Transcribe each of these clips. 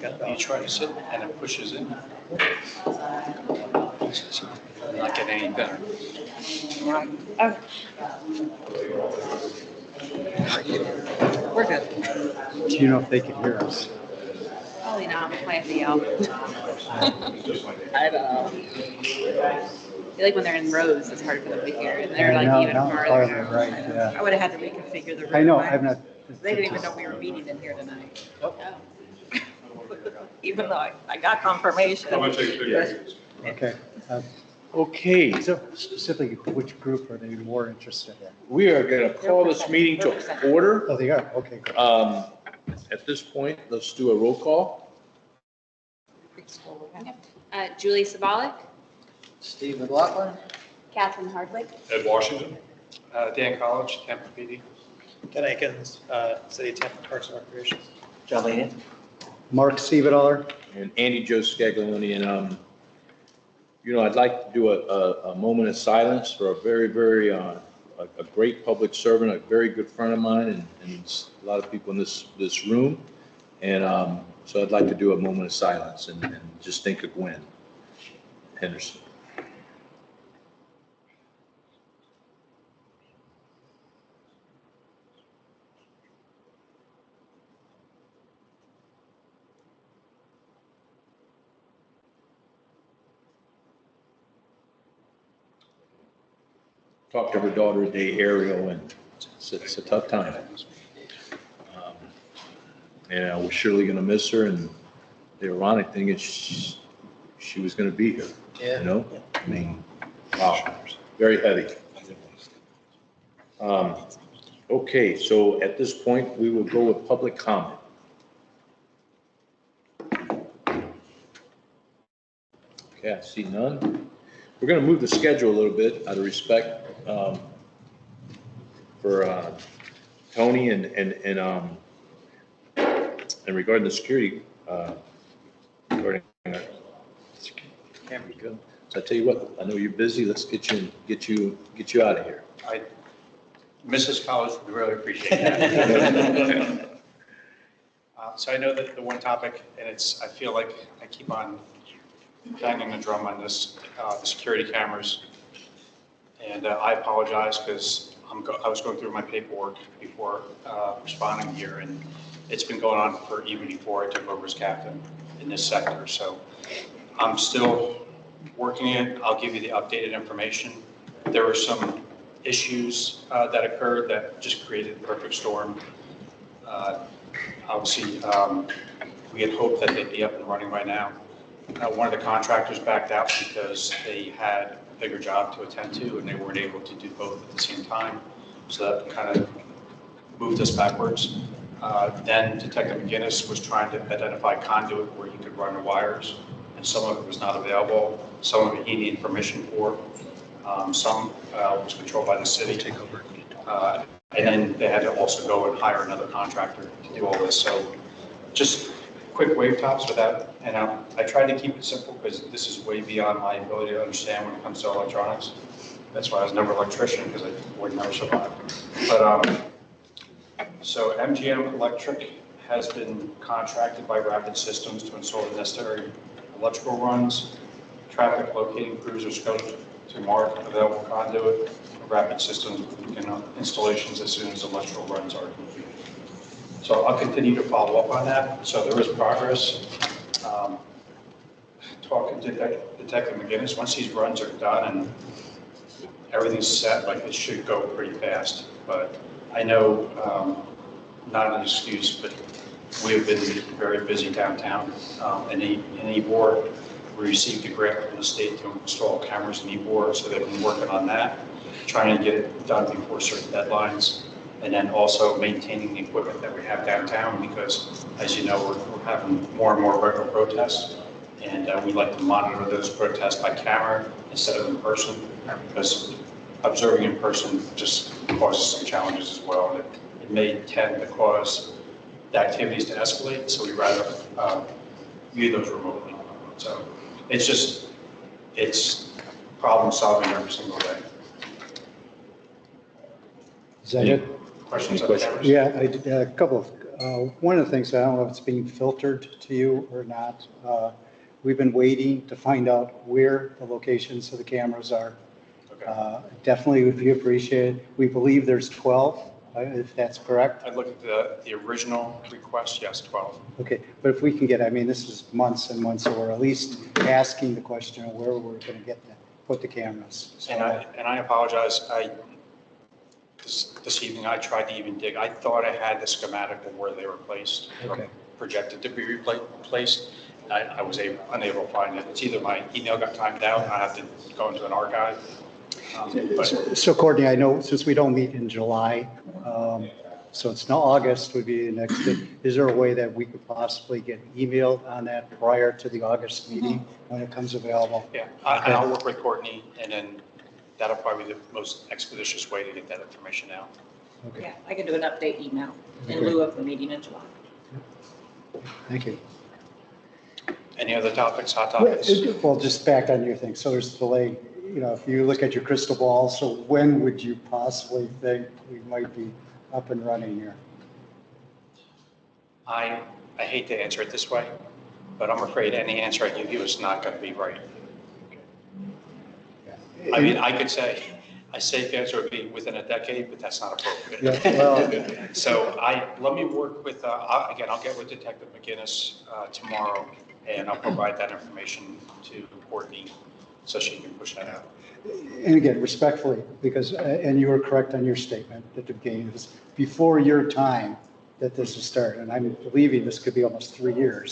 You try to sit and it pushes in. Not getting any better. Oh. We're good. Do you know if they can hear us? Probably not. We might have to yell. I don't know. I feel like when they're in rows, it's hard for them to hear, and they're like even farther. Right, yeah. I would have had to reconfigure the room. I know, I've not. They didn't even know we were meeting in here tonight. Oh. Even though I got confirmation. I'm gonna take pictures. Okay. Okay, So specifically, which group are they more interested in? we are going to call this meeting to order. Oh, they are, okay, good. At this point, let's do a roll call. Julie Sabalik, Steve McLaughlin. Catherine Hardwick, Ed Washington. Dan College, Tampa PD. Ken Akins, City of Tampa Parks and Recreation. John Leanan. Mark Stevedall. And Andy Joe Scaglione, and, I'd like to do a moment of silence for a very, very, a great public servant, a very good friend of mine, and a lot of people in this room. And so I'd like to do a moment of silence and just think of Gwen Henderson. Talked to her daughter today, Ariel, and it's a tough time. And we're surely going to miss her. And the ironic thing is she was going to be here, I mean, wow, very heavy. Okay, so at this point, we will go with public comment. Okay, I see none. We're going to move the schedule a little bit out of respect for Tony and regarding the security, regarding camera, go. So I tell you what, I know you're busy. Let's get you out of here. Mrs. College would really appreciate that. So I know that the one topic, and I feel like I keep on banging the drum on this, the security cameras. And I apologize because I was going through my paperwork before responding here, and it's been going on for even before I took over as captain in this sector. So I'm still working it. I'll give you the updated information. There were some issues that occurred that just created a perfect storm. Obviously, we had hoped that they'd be up and running by now. One of the contractors backed out because they had a bigger job to attend to and they weren't able to do both at the same time. So that kind of moved us backwards. Then Detective McGinnis was trying to identify conduit where he could run the wires, and some of it was not available. Some of it he needed permission for. Some was controlled by the city. And then they had to also go and hire another contractor to do all this. So just quick wave tops without, and I tried to keep it simple because this is way beyond my ability to understand when it comes to electronics. That's why I was never an electrician, because I would never survive. But so MGM Electric has been contracted by Rapid Systems to install the necessary electrical runs. Traffic locating crews are scheduled to mark available conduit. Rapid Systems will begin installations as soon as electrical runs are completed. So I'll continue to follow up on that. So there is progress. Talking to Detective McGinnis, once these runs are done and everything's set, like it should go pretty fast. But I know, not an excuse, but we have been very busy downtown. In Ybor, we received a grant from the state to install cameras in Ybor, so they've been working on that, trying to get it done before certain deadlines. And then also maintaining the equipment that we have downtown, because as you know, we're having more and more regular protests, and we like to monitor those protests by camera instead of in person, because observing in person just causes some challenges as well. It may tend to cause the activities to escalate, so we'd rather view those remotely. So it's problem solving every single day. Is that it? Questions? Any questions? Yeah, I did a couple of One of the things, I don't know if it's being filtered to you or not, we've been waiting to find out where the locations of the cameras are. Okay. Definitely would be appreciated. We believe there's 12, if that's correct. I looked at the original request, yes, 12. Okay, but if we can get, I mean, this is months and months, or at least asking the question of where we're going to get that, put the cameras. So, And I apologize, this evening, I tried to even dig, I thought I had the schematic of where they were placed, or Okay. projected to be replaced. I was unable to find it. It's either my email got timed out, and I have to go into an archive. But So Courtney, I know since we don't meet in July, so it's not August would be the next, is there a way that we could possibly get emailed on that prior to the August meeting when it comes available? yeah, and I'll work with Courtney, and then that'll probably be the most expeditious way to get that information out. Okay, Yeah, I can do an update email in Okay. lieu of the meeting in July. thank you. Any other topics, hot topics? Well, just back on your thing, so there's delay, you know, if you look at your crystal ball, so when would you possibly think we might be up and running here? I hate to answer it this way, but I'm afraid any answer I give you is not going to be right. I mean, I could say, a safe answer would be within a decade, but that's not appropriate. Yeah, well, So let me work with, again, I'll get with Detective McGinnis tomorrow, and I'll provide that information to Courtney so she can push that out. and again, respectfully, because, and you were correct on your statement at the beginning, it was before your time that this was started, and I'm believing this could be almost 3 year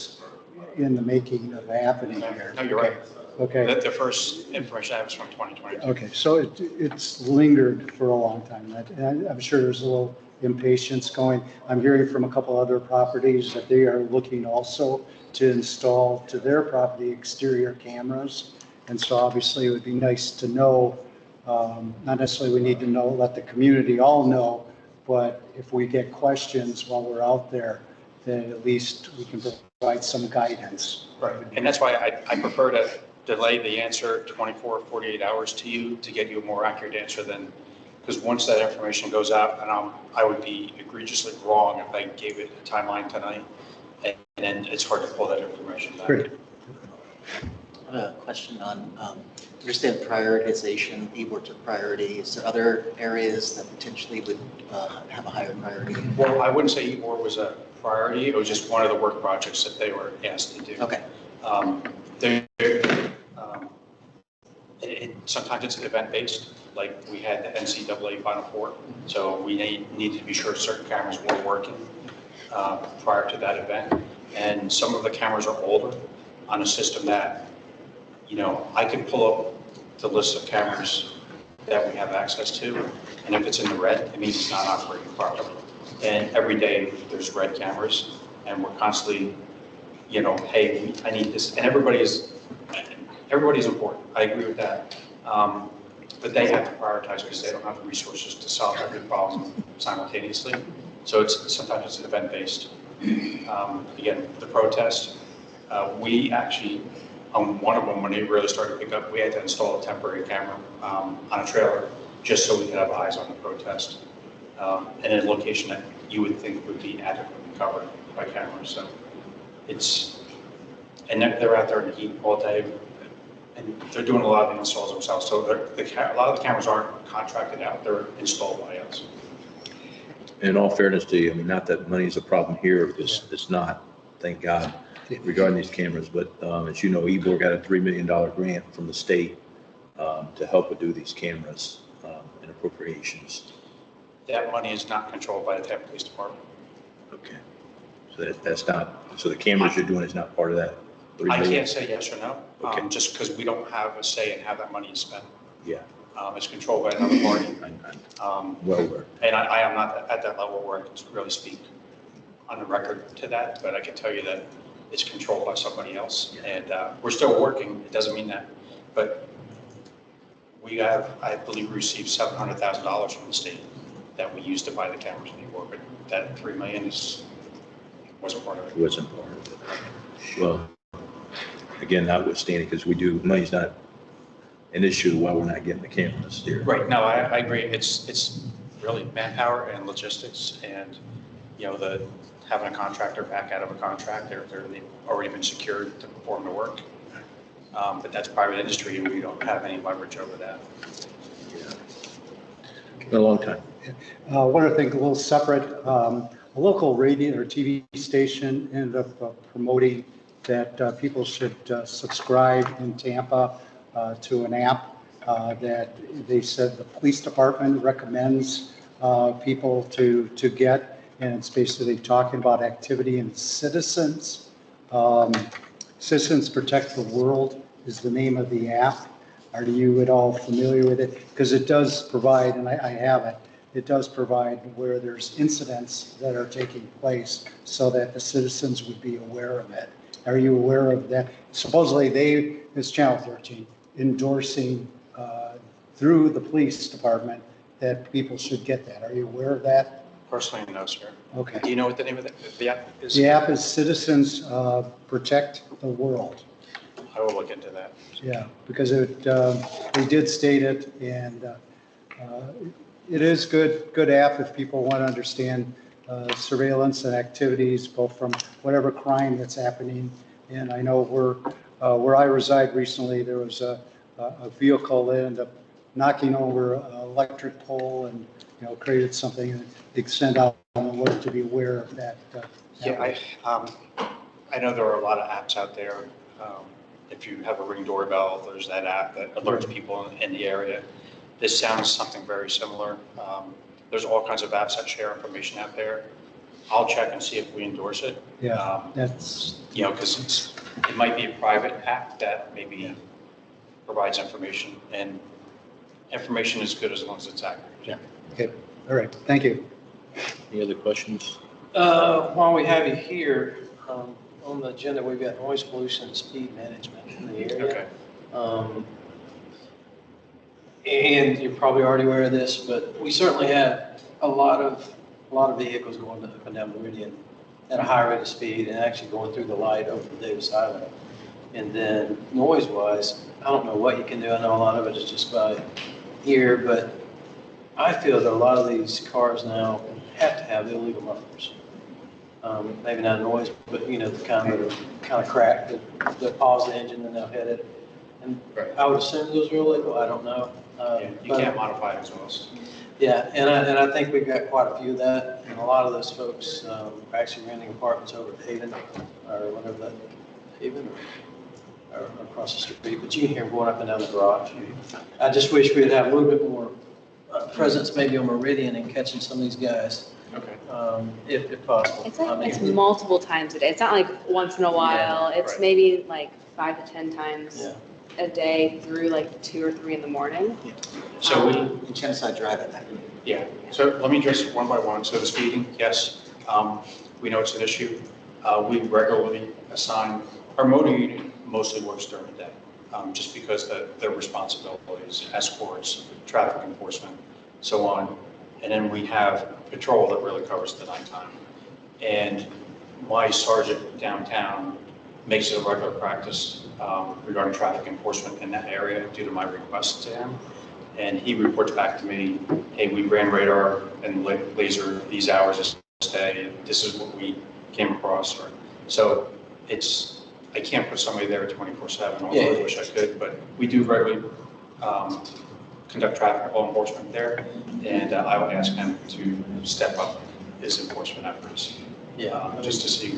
in the making of happening here. No, you're right. Okay. The first information I have is from 2022. Okay, so it's lingered for a long time. And I'm sure there's a little impatience going. I'm hearing from a couple other properties that they are looking also to install to their property exterior cameras. And so obviously it would be nice to know, not necessarily we need to know, let the community all know, but if we get questions while we're out there, then at least we can provide some guidance. Right. And that's why I prefer to delay the answer 24, 48 hours to you to get you a more accurate answer than, because once that information goes out, and I would be egregiously wrong if I gave it a timeline tonight, and then it's hard to pull that information back. Great. I have a question on, understand prioritization, Ebor took priority. Is there other areas that potentially would have a higher priority? Well, I wouldn't say Ebor was a priority. It was just one of the work projects that they were asked to do. Okay. Sometimes it's event-based, like we had the NCAA Final Four, so we needed to be sure certain cameras were working prior to that event. And some of the cameras are older on a system that, you know, I can pull up the list of cameras that we have access to, and if it's in the red, it means it's not operating properly. And every day there's red cameras, and we're constantly, you know, hey, I need this, and everybody's important. I agree with that. But they have to prioritize because they don't have the resources to solve every problem simultaneously. So sometimes it's event-based. Again, the protest, we actually, on one of them, when it really started to pick up, we had to install a temporary camera on a trailer just so we could have eyes on the protest. And in a location that you would think would be adequately covered by cameras. So and they're out there in the heat all day, and they're doing a lot of the installs themselves. So a lot of the cameras aren't contracted out, they're installed by us. In all fairness to you, I mean, not that money is a problem here, because it's not, thank God, regarding these cameras. But as you know, Ebor got a $3 million grant from the state to help do these cameras and appropriations. That money is not controlled by the Tampa Police Department. Okay. So that's not, so the cameras you're doing is not part of that 3 I million? can't say yes or no, Okay. just because we don't have a say in how that money is spent. Yeah. It's controlled by another party. I'm well aware. And I am not at that level where I can really speak on the record to that, but I can tell you that it's controlled by somebody else. And we're still working, it doesn't mean that, but we have, I believe, received $700,000 from the state that we used to buy the cameras anymore, but that $3 million wasn't part of it. It wasn't part of it. Well, again, notwithstanding, because money's not an issue while we're not getting the cameras here. Right, no, I agree. It's really manpower and logistics and, you know, the having a contractor back out of a contract. They've already been secured to perform the work. But that's private industry, and we don't have any leverage over that. Been a long time. One other thing, a little separate, a local radio or TV station ended up promoting that people should subscribe in Tampa to an app that they said the police department recommends people to get, and it's basically talking about activity and citizens. Citizens Protect the World is the name of the app. Are you at all familiar with it? Because it does provide, and I have it, it does provide where there's incidents that are taking place so that the citizens would be aware of it. Are you aware of that? Supposedly it's Channel 13, endorsing through the police department that people should get that. Are you aware of that? Personally, no, sir. Okay. Do you know what the name of the app is? The app is Citizens Protect the World. I will look into that. Yeah, because they did state it, and it is good app if people want to understand surveillance and activities, both from whatever crime that's happening. And I know where I reside recently, there was a vehicle that ended up knocking over an electric pole and, created something, and they sent out an alert to be aware of that. Yeah, I know there are a lot of apps out there. If you have a Ring doorbell, there's that app that alerts people in the area. This sounds something very similar. There's all kinds of apps that share information out there. I'll check and see if we endorse it. Yeah, that's, Because it might be a private app that maybe provides information, and information is good as long as it's accurate. yeah. Okay, all right, thank you. Any other questions? While we have you here, on the agenda, we've got noise pollution and speed management in the area. Okay. And you're probably already aware of this, but we certainly have a lot of vehicles going up and down Meridian at a high rate of speed and actually going through the light over the Davis Island. And then noise-wise, I don't know what you can do. I know a lot of it is just by ear, but I feel that a lot of these cars now have to have illegal mufflers. Maybe not noise, but the kind that are kind of cracked that pause the engine and they'll hit it. And Right. I would assume those are illegal. I don't know. Yeah, you can't modify it as well. Yeah, and I think we've got quite a few of that, and a lot of those folks are actually renting apartments over at Haven, or whatever that, Haven, or across the street, but you can hear them going up and down the garage. I just wish we'd have a little bit more presence maybe on Meridian and catching some of these guys, Okay. if possible. It's like it's multiple times a day. It's not like once in a while. It's right. maybe like 5 to 10 times Yeah. a day through like 2 or 3 in the morning. So we, In Genocide Drive at night. yeah, so let me address it one by one. So the speeding, yes, we know it's an issue. We regularly assign, our motor unit mostly works during the day, just because their responsibilities, escorts, traffic enforcement, so on. And then we have patrol that really covers the nighttime. And my sergeant downtown makes it a regular practice regarding traffic enforcement in that area due to my request to him. And he reports back to me, hey, we ran radar and laser these hours this day, and this is what we came across. So I can't put somebody there 24/7, although I wish I could, but we do regularly conduct traffic law enforcement there, and I would ask him to step up his enforcement efforts. Just to see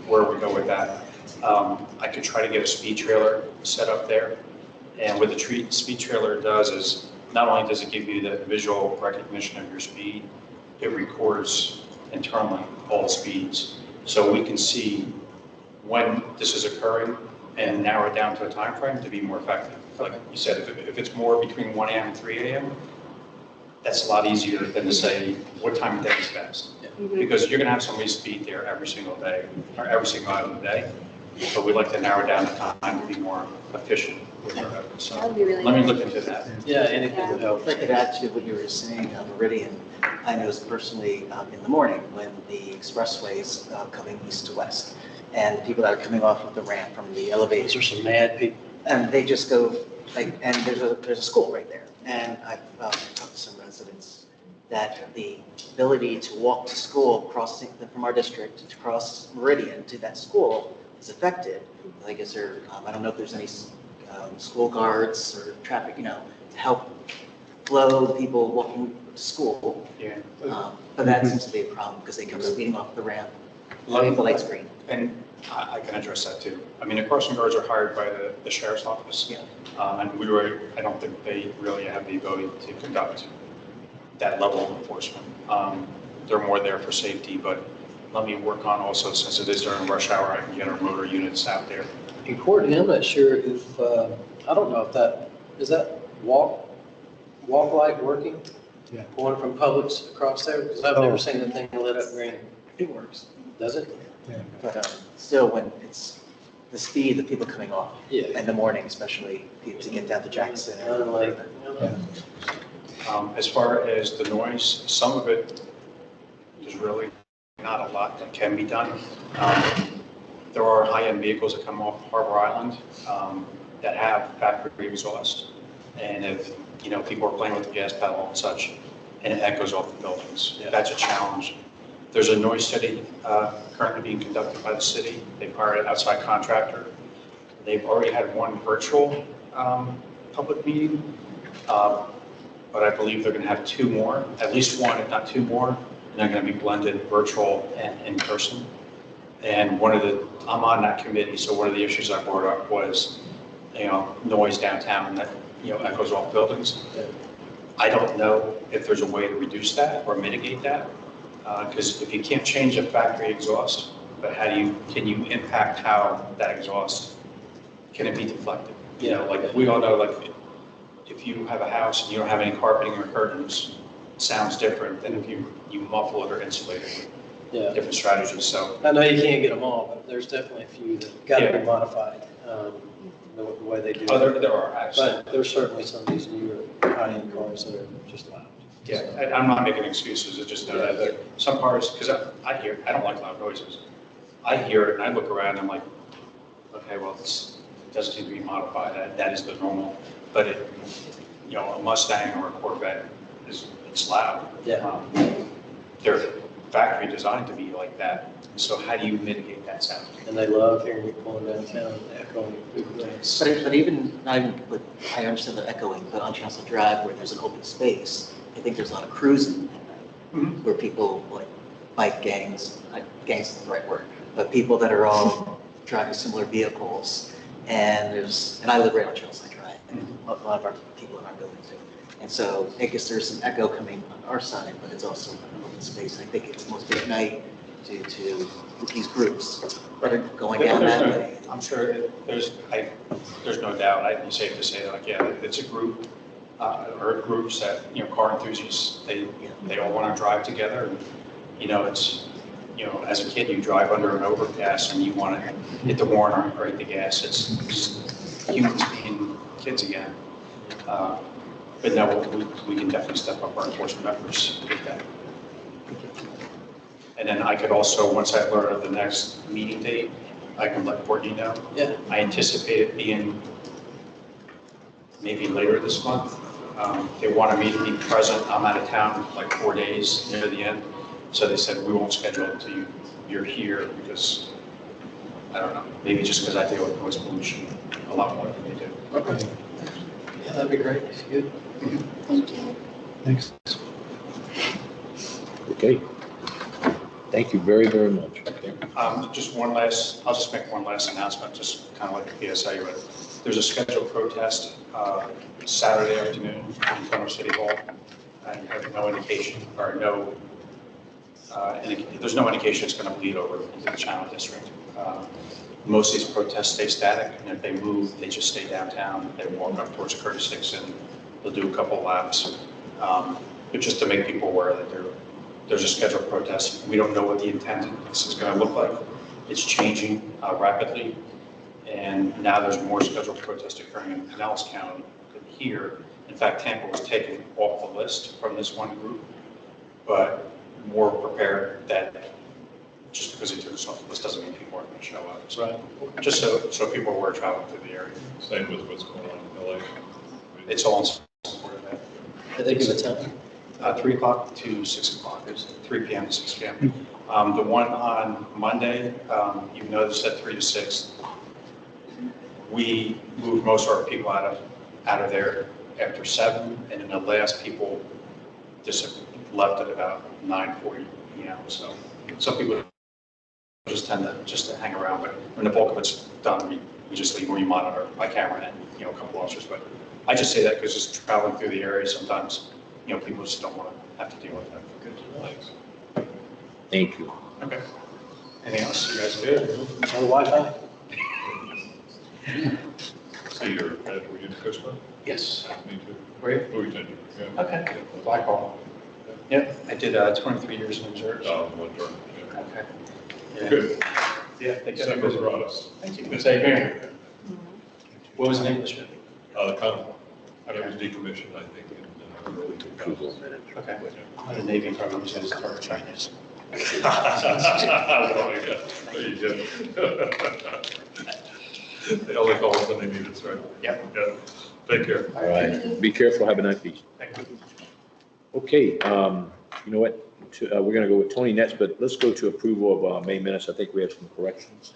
where we go with that. I could try to get a speed trailer set up there. And what the speed trailer does is, not only does it give you the visual recognition of your speed, it records internally all the speeds. So we can see when this is occurring and narrow it down to a time frame to be more effective. Like you said, if it's more between 1 a.m. and 3 a.m., that's a lot easier than to say what time of day is best. Because you're going to have somebody speed there every single day, or every single hour of the day. But we like to narrow down the time to be more efficient with our efforts. That would be really Let me nice. look into that. Yeah, anything would help. If I could add to what you were saying on Meridian, I noticed personally in the morning when the expressway is coming east to west, and people that are coming off of the ramp from the elevators, These are some mad people. and they just go, and there's a school right there. And I've talked to some residents that the ability to walk to school crossing from our district to cross Meridian to that school is affected. Like, is there, I don't know if there's any school guards or traffic, to help flow the people walking to school. Yeah. But that seems to be a problem because they come speeding off the ramp, Let me- the light screen. And I can address that too. I mean, the crossing guards are hired by the sheriff's office. Yeah. And I don't think they really have the ability to conduct that level of enforcement. They're more there for safety, but let me work on also, since it is during rush hour, I can get our motor units out there. In Courtney, I'm not sure if, I don't know if is that walk light working? Yeah. Going from Publix across there? Because I've never seen the thing lit up green. It works. Does it? But still, when it's the speed of people coming off Yeah. in the morning, especially to get down to Jackson. Unlike, As far as the noise, some of it is really not a lot that can be done. There are high-end vehicles that come off Harbor Island that have factory exhaust. And if, people are playing with the gas pedal and such, and it echoes off the buildings, that's a challenge. There's a noise study currently being conducted by the city. They've hired an outside contractor. They've already had one virtual public meeting, but I believe they're going to have two more, at least one, if not two more, and they're going to be blended virtual and in person. And I'm on that committee, so one of the issues I brought up was, noise downtown that, echoes off buildings. I don't know if there's a way to reduce that or mitigate that. Because if you can't change a factory exhaust, but can you impact how that exhaust, can it be deflected? Like we all know, like if you have a house and you don't have any carpeting or curtains, it sounds different than if you muffle it or insulate it with different strategies. So I know you can't get them all, but there's definitely a few that got to be modified, the way they do it. there are actually. But there's certainly some of these newer high-end cars that are just loud. Yeah, I'm not making excuses, I just know that some cars, because I don't like loud noises. I hear it and I look around and I'm like, okay, well, it doesn't need to be modified, that is the normal. But a Mustang or a Corvette, it's loud. Yeah. They're factory designed to be like that, so how do you mitigate that sound? And they love hearing you pulling downtown and echoing through the place. But even, not even, I understand the echoing, but on Chancellor Drive where there's an open space, I think there's a lot of cruising at night, where people, like bike gangs, gangs isn't the right word, but people that are all driving similar vehicles, and I live right on Chancellor Drive, and a lot of our people in our building do. And so I guess there's some echo coming on our side, but it's also an open space. I think it's mostly at night due to these groups that are going down that way. I'm sure there's no doubt, I'd be safe to say that, it's a group, or groups that, car enthusiasts, they all want to drive together. And, it's, as a kid, you drive under an overpass and you want to hit the horn or hit the gas. It's just humans being kids again. But no, we can definitely step up our enforcement efforts with that. And then I could also, once I learn of the next meeting date, I can let Courtney know. Yeah. I anticipate it being maybe later this month. They wanted me to be present. I'm out of town like 4 days near the end. So they said, we won't schedule it until you're here because, I don't know, maybe just because I deal with noise pollution a lot more than they do. Okay. Yeah, that'd be great. Good. Thank you. Thanks. Okay. Thank you very, very much. I'll just make one last announcement, just kind of like the PSA, but there's a scheduled protest Saturday afternoon in front of City Hall. And you have no indication, or there's no indication it's going to bleed over into the Channel District. Most of these protests stay static, and if they move, they just stay downtown. They walk up towards Curtis Dixon. They'll do a couple laps. But just to make people aware that there's a scheduled protest. We don't know what the intent of this is going to look like. It's changing rapidly, and now there's more scheduled protests occurring in Pinellas County than here. In fact, Tampa was taken off the list from this one group, but more prepared that just because they took us off the list doesn't mean people aren't going to show up. So just so people are aware traveling through the area. Same with what's going on in LA. It's all in support of that. Did they give a time? 3 o'clock to 6 o'clock. It's 3 p.m. to 6 p.m. The one on Monday, even though it's at 3 to 6, we moved most of our people out of there after 7, and then the last people just left at about 9:40 p.m. So some people just tend to hang around, but when the bulk of it's done, we just leave, we monitor by camera and, a couple officers. But I just say that because just traveling through the area, sometimes, people just don't want to have to deal with that. Good. Thank you. Okay. Anything else? You guys good? No Wi-Fi? So you're at Region Coast Guard? Yes. Me too. Great. Region, yeah. Okay. Blackhawk. Yep. I did 23 years in reserves. Oh, one term, yeah. Okay. Yeah. Good. Yeah. They kept me Separate busy. products. Thank you. Same here. What was the name of the ship? The Concord. That was decommissioned, I think, in early 2000s. Okay. The Navy probably was his target Chinese. There you go. They only call us when they need us, right? Yep. Yeah. Take care. All right, be careful, have a nice week. Thank you. Okay, you know what, we're gonna go with Tony next, but let's go to approval of May minutes. I think we have some corrections.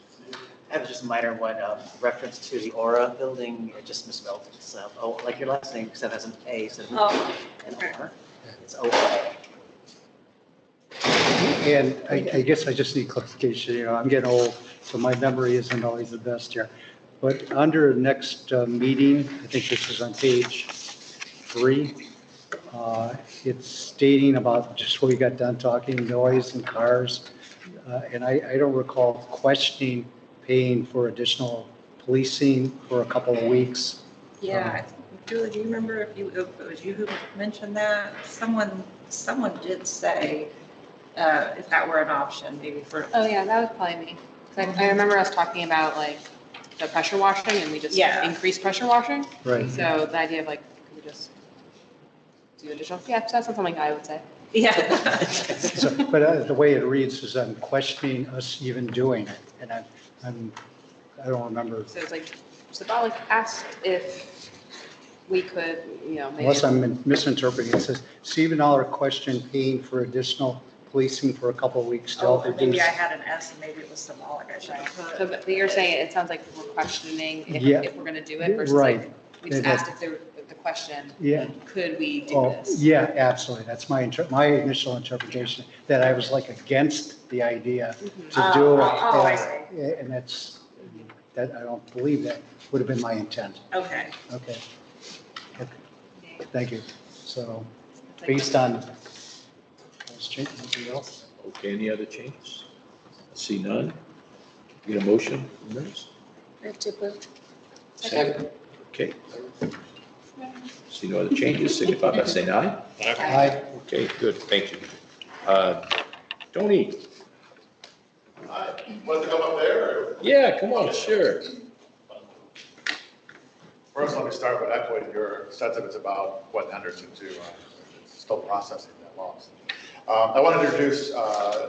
I have just a minor one, reference to the Aura building, I just misspelled it. So, like your last name, except it has an A instead of an R. It's O-A. And I guess I just need clarification, I'm getting old, so my memory isn't always the best here. But under next meeting, I think this is on page 3, it's stating about just what we got done talking, noise and cars. And I don't recall questioning paying for additional policing for a couple of weeks. Yeah, Julie, do you remember if it was you who mentioned that? Someone did say, if that were an option, maybe for. Oh, yeah, that was probably me. 'Cause I remember us talking about like the pressure washing and we just Yeah. increased pressure washing. Right. So the idea of like, could we just do additional, yeah, that's something like I would say. Yeah. So, but the way it reads is I'm questioning us even doing it, and I don't remember, So it's like, Sabalik asked if we could, maybe. unless I'm misinterpreting, it says, Steve and I are questioning paying for additional policing for a couple of weeks to Oh, help and maybe reduce. I had an S and maybe it was symbolic, I should have put. So, but you're saying it sounds like we're questioning Yeah. if we're gonna do it versus Right. like, we just Yeah, asked if the question, Yeah. could we do Oh, this? yeah, absolutely. That's my initial interpretation, that I was like against the idea to do it. Oh, I see. And that, I don't believe that would have been my intent. Okay. Okay. Thank you. So It's like- based on those changes, anything else? Okay, any other changes? See none? Need a motion from minutes? Second. Okay. See no other changes, signify by saying aye. Aye. Okay, good, thank you. Tony? Want to come up there? Yeah, come on, sure. First, let me start with echoing your sentiments about what Henderson to still processing that loss. I want to introduce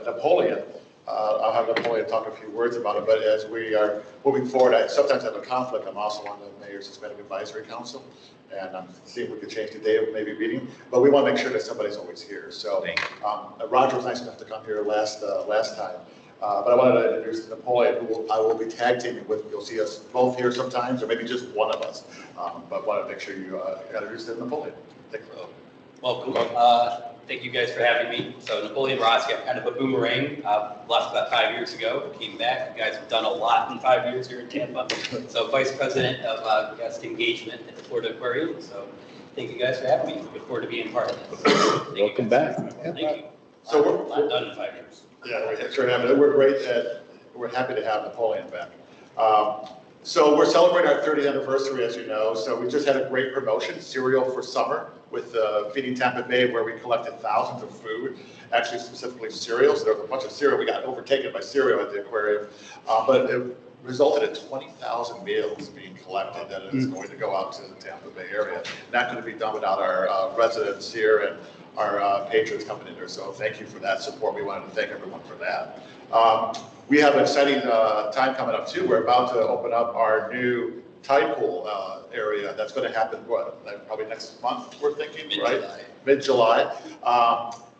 Napoleon. I'll have Napoleon talk a few words about it, but as we are moving forward, I sometimes have a conflict. I'm also on the Mayor's Hispanic Advisory Council, and I'm seeing if we could change the date of maybe meeting, but we want to make sure that somebody's always here. So Roger was nice enough to come here last time. But I wanted to introduce Napoleon, who I will be tag teaming with. You'll see us both here sometimes, or maybe just one of us. But wanted to make sure you introduce Napoleon. Thank you. Welcome. Thank you guys for having me. So Napoleon Rossi, I'm kind of a boomerang. Left about 5 years ago, came back. You guys have done a lot in 5 years here in Tampa. So Vice President of Guest Engagement at the Florida Aquarium. So thank you guys for having me. Look forward to being part of this. Welcome back. Thank you. So I'm done in 5 years. Yeah, thanks for having it. We're happy to have Napoleon back. So we're celebrating our 30th anniversary, as you know. So we just had a great promotion, Cereal for Summer, with Feeding Tampa Bay, where we collected thousands of food, actually specifically cereal. So there was a bunch of cereal. We got overtaken by cereal at the aquarium, but it resulted in 20,000 meals being collected that is going to go out to the Tampa Bay area. Not going to be done without our residents here and our patrons coming in there. So thank you for that support. We wanted to thank everyone for that. We have an exciting time coming up too. We're about to open up our new tide pool area that's going to happen, probably next month, we're thinking, right? Mid-July.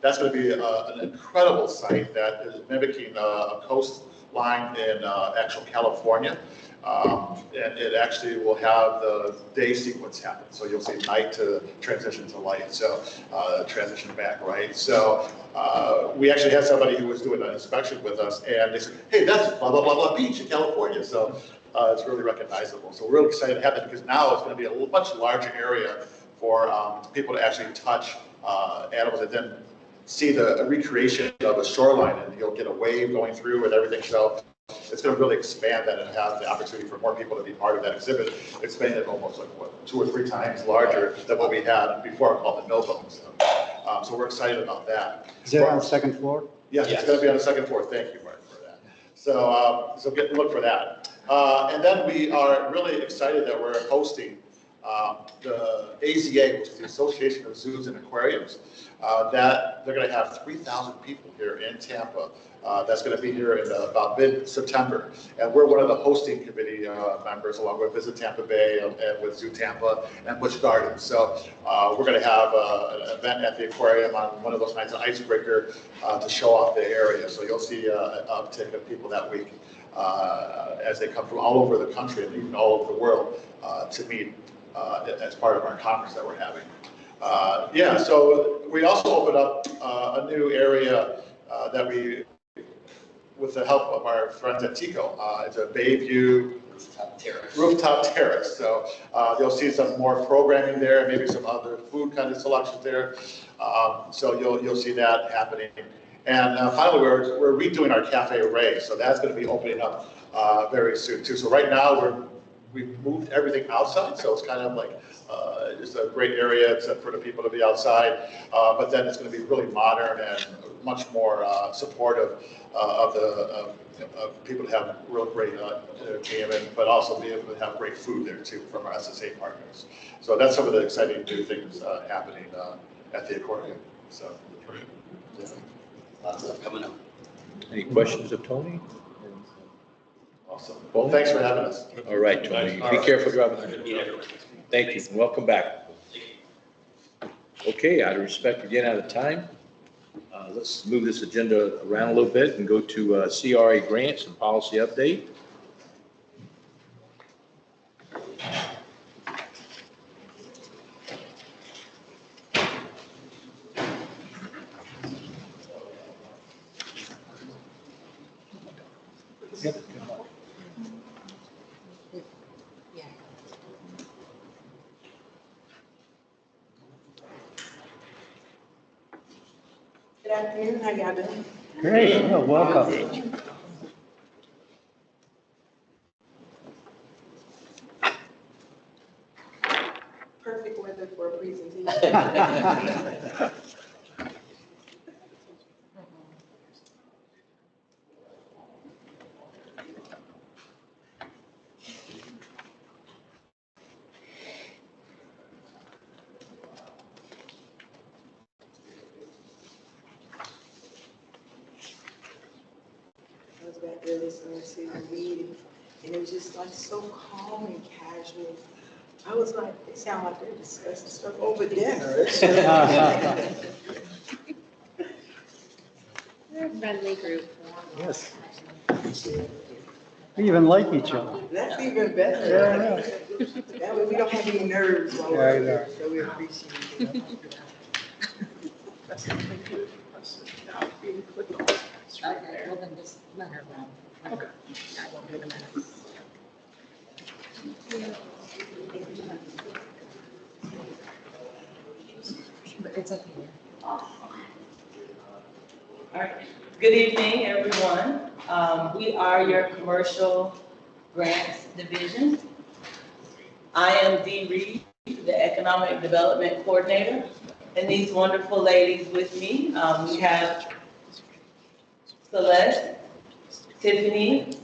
That's going to be an incredible site that is mimicking a coastline in actual California. And it actually will have the day sequence happen. So you'll see night to transition to light, so transition back, right? So we actually had somebody who was doing an inspection with us, and they said, hey, that's blah, blah, blah, blah beach in California. So it's really recognizable. So we're really excited to have that because now it's going to be a much larger area for people to actually touch animals and then see the recreation of a shoreline, and you'll get a wave going through and everything. So it's going to really expand that and have the opportunity for more people to be part of that exhibit, expand it almost like, what, 2 or 3 times larger than what we had before called the no bones. So we're excited about that. Is that on the second floor? Yes, it's going to be on the second floor. Thank you, Mark, for that. So, look for that. And then we are really excited that we're hosting the AZA, which is the Association of Zoos and Aquariums, that they're going to have 3,000 people here in Tampa. That's going to be here in about mid-September. And we're one of the hosting committee members, along with Visit Tampa Bay and with Zoo Tampa and Busch Gardens. So we're going to have an event at the aquarium on one of those nights, an icebreaker, to show off the area. So you'll see an uptick of people that week as they come from all over the country and even all over the world to meet as part of our conference that we're having. Yeah, so we also opened up a new area that we, with the help of our friends at Tico, it's a Bayview rooftop terrace. So you'll see some more programming there, maybe some other food kind of selections there. So you'll see that happening. And finally, we're redoing our Cafe Ray, so that's going to be opening up very soon too. So right now we've moved everything outside, so it's kind of like just a great area except for the people to be outside. But then it's going to be really modern and much more supportive of people to have real great entertainment, but also be able to have great food there too from our SSA partners. So that's some of the exciting new things happening at the aquarium. So, yeah. Lots of stuff coming up. Any questions of Tony? Awesome. Well, thanks for having us. All right, Tony, be careful driving. Thank you, and welcome back. Okay, out of respect, we're getting out of time. Let's move this agenda around a little bit and go to CRA grants and policy update. Good afternoon, how y'all doing? Great, well, welcome. Perfect weather for a presentation. I was back there listening to the meeting, and it was just like so calm and casual. I was like, they sound like they're discussing stuff over dinner. They're a friendly group. Yes. We even like each other. That's even better. Yeah, That way we don't have any nerves while Yeah, I we're know. there, so we appreciate it. Okay, well then just let her run. Okay. I won't do the minutes. But it's up here. All right. Good evening, everyone. We are your commercial grants division. I am Dee Reed, the Economic Development Coordinator, and these wonderful ladies with me. We have Celeste, Tiffany,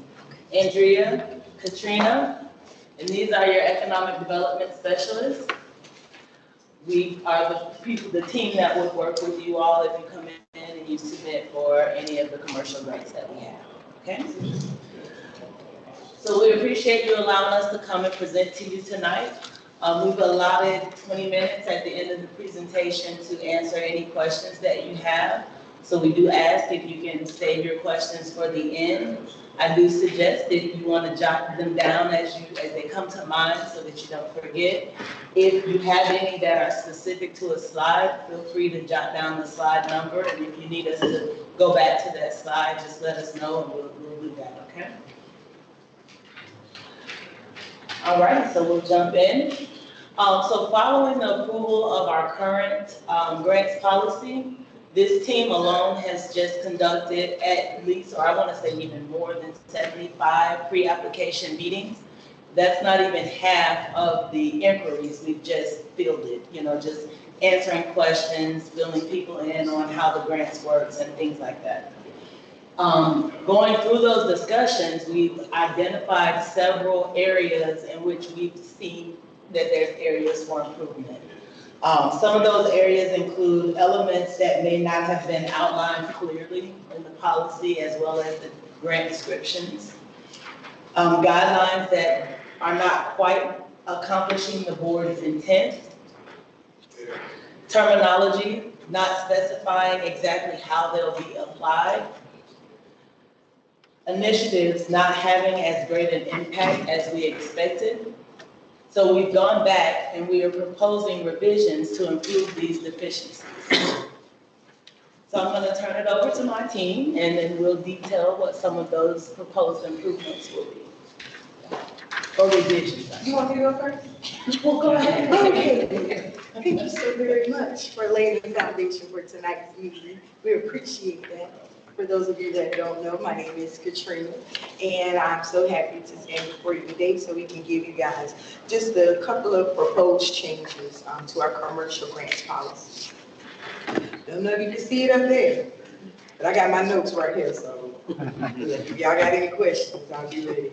Andrea, Katrina, and these are your Economic Development Specialists. We are the team that would work with you all if you come in and you submit for any of the commercial grants that we have, okay? So we appreciate you allowing us to come and present to you tonight. We've allotted 20 minutes at the end of the presentation to answer any questions that you have. So we do ask if you can save your questions for the end. I do suggest if you want to jot them down as they come to mind so that you don't forget. If you have any that are specific to a slide, feel free to jot down the slide number. And if you need us to go back to that slide, just let us know and we'll do that, okay? All right, so we'll jump in. So following the approval of our current grants policy, this team alone has just conducted at least, or I want to say even more than 75 pre-application meetings. That's not even half of the inquiries we've just fielded, just answering questions, filling people in on how the grants works and things like that. Going through those discussions, we've identified several areas in which we've seen that there's areas for improvement. Some of those areas include elements that may not have been outlined clearly in the policy as well as the grant descriptions. Guidelines that are not quite accomplishing the board's intent. Terminology not specifying exactly how they'll be applied. Initiatives not having as great an impact as we expected. So we've gone back and we are proposing revisions to improve these deficiencies. So I'm going to turn it over to my team and then we'll detail what some of those proposed improvements will be. Or revisions. You want me to go first? Well, go ahead. Okay. Thank you so very much for laying the foundation for tonight's meeting. We appreciate that. For those of you that don't know, my name is Katrina, and I'm so happy to stand before you today so we can give you guys just a couple of proposed changes to our commercial grants policy. Don't know if you can see it up there, but I got my notes right here, so if y'all got any questions, I'll be ready.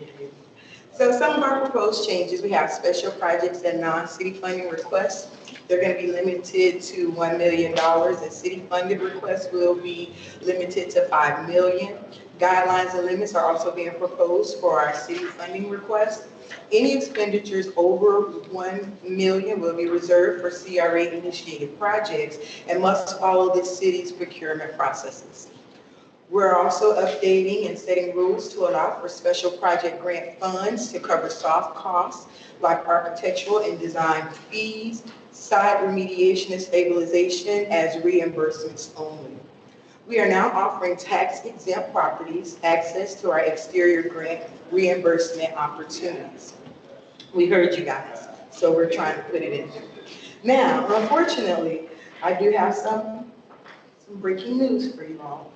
So some of our proposed changes, we have special projects and non-city funding requests. They're going to be limited to $1 million, and city-funded requests will be limited to $5 million. Guidelines and limits are also being proposed for our city funding requests. Any expenditures over $1 million will be reserved for CRA-initiated projects and must follow the city's procurement processes. We're also updating and setting rules to allow for special project grant funds to cover soft costs like architectural and design fees, site remediation and stabilization as reimbursements only. We are now offering tax-exempt properties access to our exterior grant reimbursement opportunities. We heard you guys, so we're trying to put it in there. Now, unfortunately, I do have some breaking news for you all.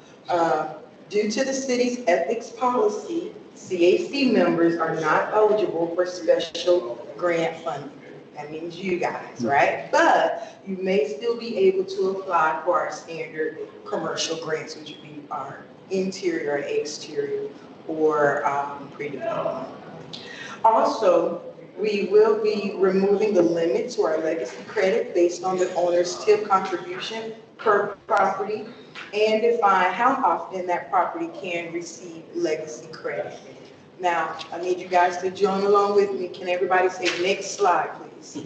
Due to the city's ethics policy, CAC members are not eligible for special grant funding. That means you guys, right? But you may still be able to apply for our standard commercial grants, which would be our interior and exterior or pre-development. Also, we will be removing the limit to our legacy credit based on the owner's tip contribution per property and define how often that property can receive legacy credit. Now, I need you guys to join along with me. Can everybody say next slide, please?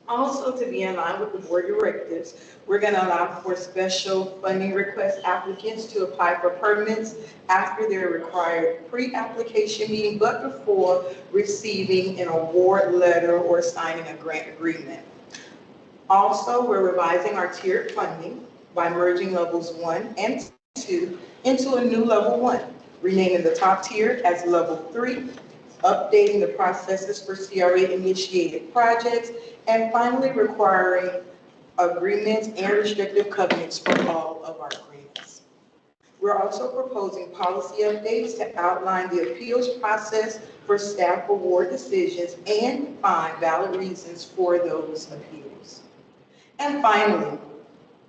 Also, to be in line with the board directives, we're going to allow for special funding request applicants to apply for permits after their required pre-application meeting, but before receiving an award letter or signing a grant agreement. Also, we're revising our tiered funding by merging levels 1 and 2 into a new level 1, renaming the top tier as level 3, updating the processes for CRA-initiated projects, and finally requiring agreements and restrictive covenants for all of our agreements. We're also proposing policy updates to outline the appeals process for staff award decisions and find valid reasons for those appeals. And finally,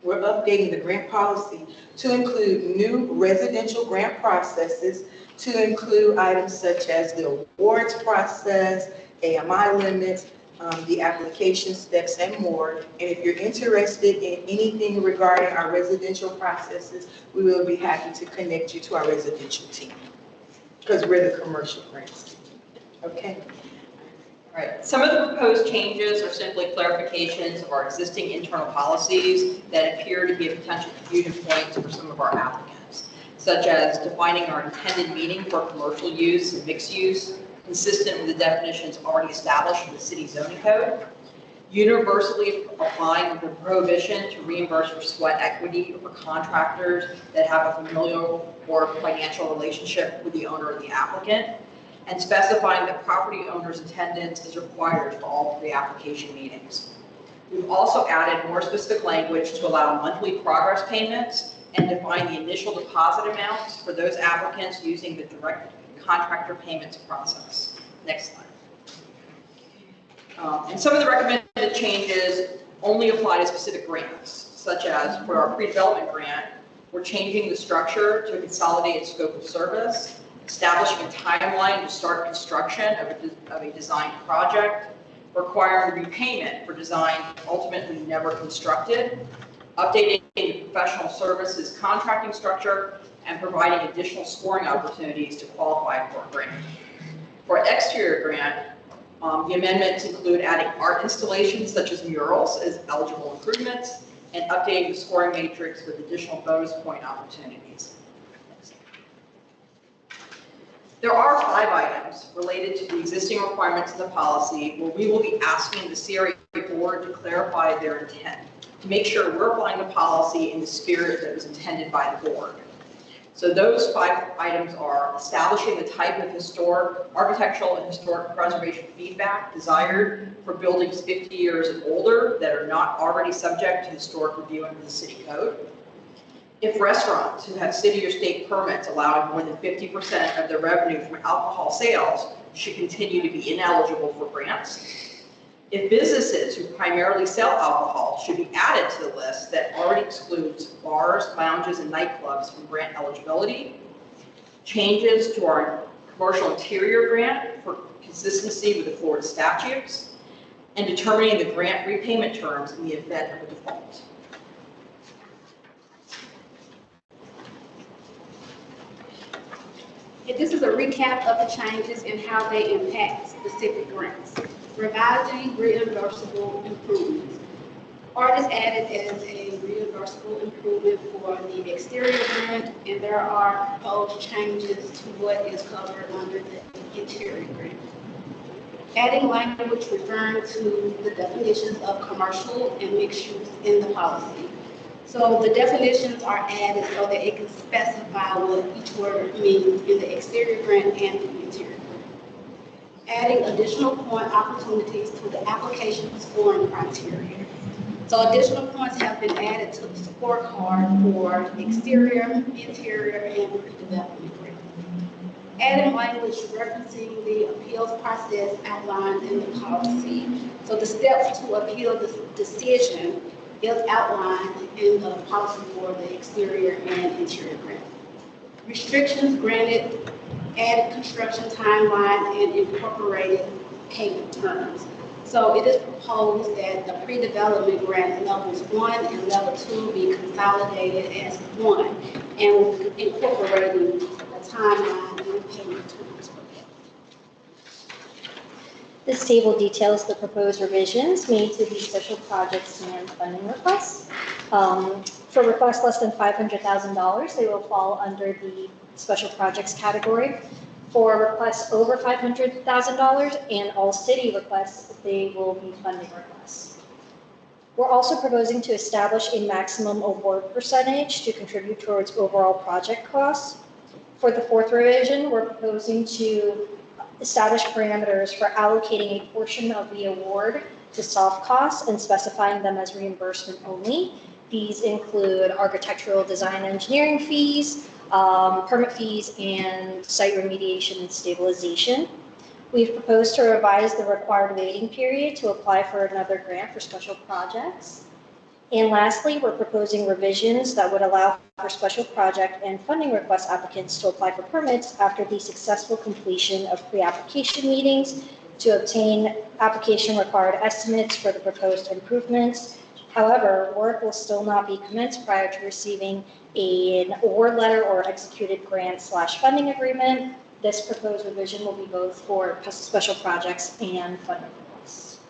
we're updating the grant policy to include new residential grant processes to include items such as the awards process, AMI limits, the application steps and more. And if you're interested in anything regarding our residential processes, we will be happy to connect you to our residential team, because we're the commercial grants team. Okay? Right. Some of the proposed changes are simply clarifications of our existing internal policies that appear to be a potential confusion point for some of our applicants, such as defining our intended meaning for commercial use and mixed use, consistent with the definitions already established in the city zoning code, universally applying the prohibition to reimburse for sweat equity for contractors that have a familial or financial relationship with the owner or the applicant, and specifying that property owner's attendance is required for all pre-application meetings. We've also added more specific language to allow monthly progress payments and define the initial deposit amounts for those applicants using the direct contractor payments process. Next slide. And some of the recommended changes only apply to specific grants, such as for our pre-development grant, we're changing the structure to a consolidated scope of service, establishing a timeline to start construction of a design project, requiring repayment for design ultimately never constructed, updating the professional services contracting structure, and providing additional scoring opportunities to qualify for a grant. For an exterior grant, the amendments include adding art installations such as murals as eligible improvements and updating the scoring matrix with additional bonus point opportunities. There are 5 items related to the existing requirements of the policy where we will be asking the CRA board to clarify their intent to make sure we're applying the policy in the spirit that was intended by the board. So those 5 items are establishing the type of architectural and historic preservation feedback desired for buildings 50 years and older that are not already subject to historic review under the city code. If restaurants who have city or state permits allowing more than 50% of their revenue from alcohol sales should continue to be ineligible for grants. If businesses who primarily sell alcohol should be added to the list that already excludes bars, lounges, and nightclubs from grant eligibility. Changes to our commercial interior grant for consistency with the Florida statutes, and determining the grant repayment terms in the event of a default. This is a recap of the changes and how they impact specific grants. Revising reimbursable improvements. Art is added as a reimbursable improvement for the exterior grant, and there are proposed changes to what is covered under the interior grant. Adding language referring to the definitions of commercial and mixed use in the policy. So the definitions are added so that it can specify what each word means in the exterior grant and the interior grant. Adding additional point opportunities to the application scoring criteria. So additional points have been added to the scorecard for exterior, interior, and pre-development grant. Adding language referencing the appeals process outlined in the policy. So the steps to appeal the decision is outlined in the policy for the exterior and interior grant. Restrictions granted, added construction timeline, and incorporated payment terms. So it is proposed that the pre-development grant levels 1 and level 2 be consolidated as one, and incorporating the timeline and payment terms for that. This table details the proposed revisions made to the special projects and funding requests. For requests less than $500,000, they will fall under the special projects category. For requests over $500,000 and all city requests, they will be funding requests. We're also proposing to establish a maximum award percentage to contribute towards overall project costs. For the 4th revision, we're proposing to establish parameters for allocating a portion of the award to soft costs and specifying them as reimbursement only. These include architectural design engineering fees, permit fees, and site remediation and stabilization. We've proposed to revise the required waiting period to apply for another grant for special projects. And lastly, we're proposing revisions that would allow for special project and funding request applicants to apply for permits after the successful completion of pre-application meetings to obtain application required estimates for the proposed improvements. However, work will still not be commenced prior to receiving an award letter or executed grant/funding agreement. This proposed revision will be both for special projects and funding requests.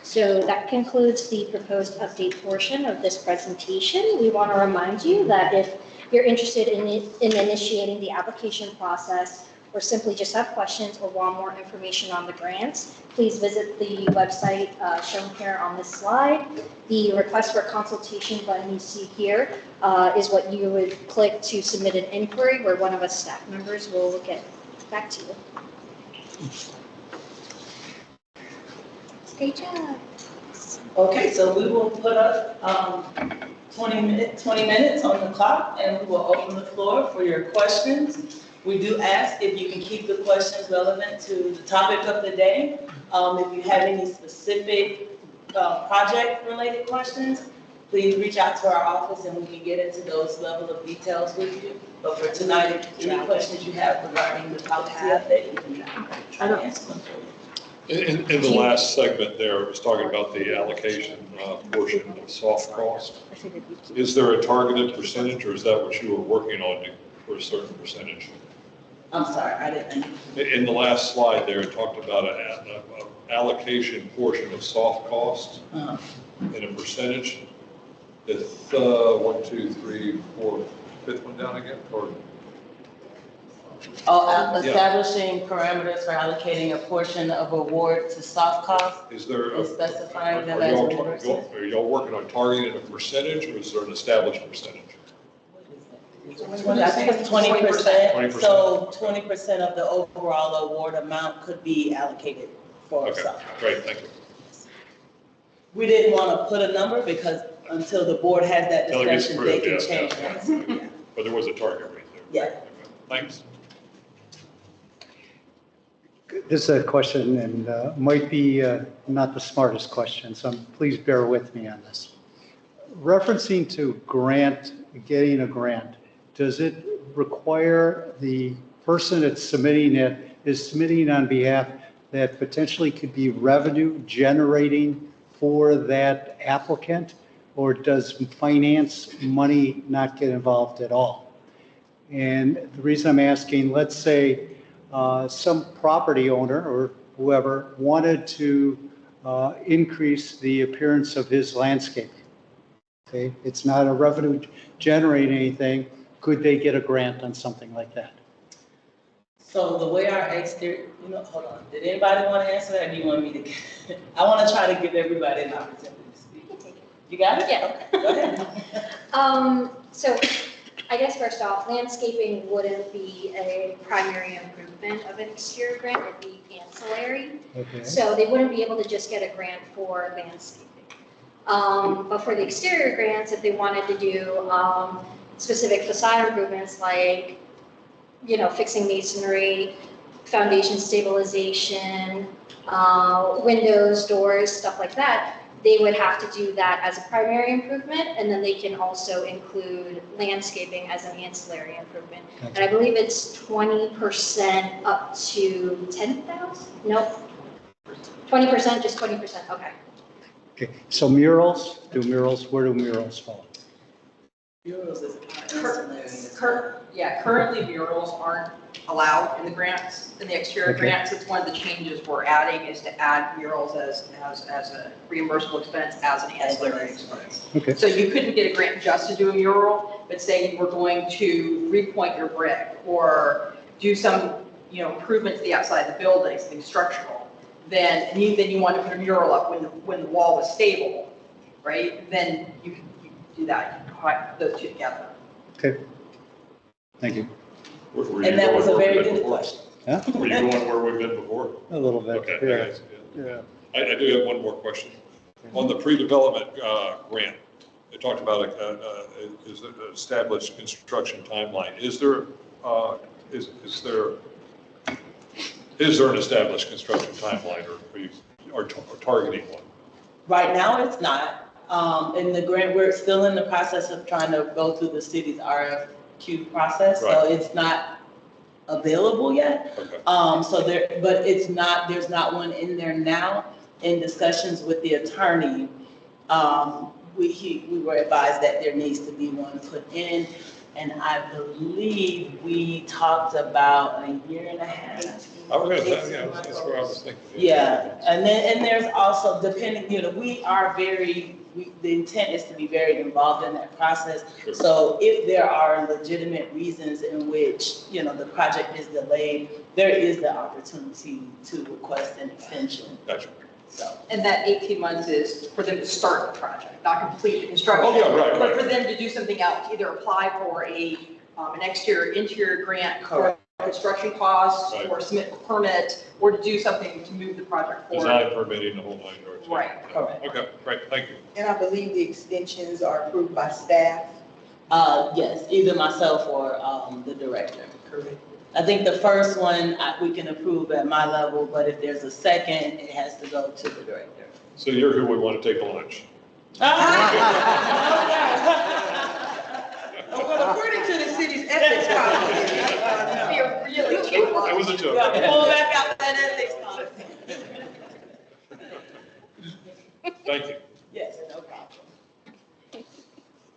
So that concludes the proposed update portion of this presentation. We want to remind you that if you're interested in initiating the application process, or simply just have questions or want more information on the grants, please visit the website shown here on this slide. The request for consultation button you see here is what you would click to submit an inquiry, where one of us staff members will get back to you. Great job. Okay, so we will put up 20 minutes on the clock, and we will open the floor for your questions. We do ask if you can keep the questions relevant to the topic of the day. If you have any specific project-related questions, please reach out to our office and we can get into those level of details with you. But for tonight, if any questions you have regarding the policy update, you can try to answer them for you. In the last segment there, it was talking about the allocation portion of soft cost. Is there a targeted percentage, or is that what you were working on for a certain percentage? I'm sorry, I didn't. In the last slide there, it talked about an allocation portion of soft costs in a percentage. It's 1, 2, 3, 4, fifth one down again, or? Establishing parameters for allocating a portion of award to soft costs. Is there and specifying them as reimbursement? Are y'all working on targeting a percentage, or is there an established percentage? I think it's 20%. So 20% of the overall award amount could be allocated for soft costs. Great, thank you. We didn't want to put a number because until the board has that discussion, they can change that. But there was a target right there. Yeah. Okay, thanks. This is a question, and might be not the smartest question, so please bear with me on this. Referencing to getting a grant, does it require the person that's submitting it is submitting on behalf that potentially could be revenue generating for that applicant, or does finance money not get involved at all? And the reason I'm asking, let's say some property owner or whoever wanted to increase the appearance of his landscape. Okay, it's not a revenue generating anything. Could they get a grant on something like that? So the way our exterior, hold on. Did anybody want to answer that? Or do you want me to? I want to try to give everybody an opportunity to speak. You got it? Yeah. Okay, go ahead. So I guess first off, landscaping wouldn't be a primary improvement of an exterior grant, it'd be ancillary. Okay. So they wouldn't be able to just get a grant for landscaping. But for the exterior grants, if they wanted to do specific facade improvements like, fixing masonry, foundation stabilization, windows, doors, stuff like that, they would have to do that as a primary improvement, and then they can also include landscaping as an ancillary improvement. Gotcha. And I believe it's 20% up to 10,000? Nope. 20%, just 20%, okay. Okay, so murals, where do murals fall? Murals is Currently murals aren't allowed in the grants, in the exterior Okay. grants. It's one of the changes we're adding is to add murals as a reimbursable expense, as an ancillary expense. Okay. So you couldn't get a grant just to do a mural, but say you were going to repoint your brick or do some, improvements to the outside of the building, something structural, then you want to put a mural up when the wall was stable, right? Then you can do that, you can put those two together. Okay, thank you. And that was a very good question. Huh? Were you going where we've been before? A little bit, Okay, yeah. that's good. Yeah. I do have one more question. On the pre-development grant, it talked about is it an established construction timeline. Is there an established construction timeline, or are you targeting one? Right now, it's not. In the grant, we're still in the process of trying to go through the city's RFQ process. So Right. it's not available yet. Okay. So there, but it's not, there's not one in there now. In discussions with the attorney, we were advised that there needs to be one put in. And I believe we talked about a year and a half. I was gonna say, yeah, that's where I was thinking. Yeah, and then, and there's also depending, we are the intent is to be very involved in that process. Sure. So if there are legitimate reasons in which, the project is delayed, there is the opportunity to request an extension. Gotcha. So, And that 18 months is for them to start the project, not complete the construction. Oh, yeah, right, But right. for them to do something else, either apply for an exterior, interior grant for construction costs, Right. or submit a permit, or to do something to move the project forward. Design permitting the whole 9 yards. Right. Correct. Okay, great, thank you. And I believe the extensions are approved by staff. yes, either myself or, the director. Correct. I think the first one, we can approve at my level, but if there's a second, it has to go to the director. So you're who we want to take to lunch. Well, according to the city's ethics policy, You're really cheap. That was a joke. Yeah, pull back out that ethics policy. Thank you. Yes, no problem.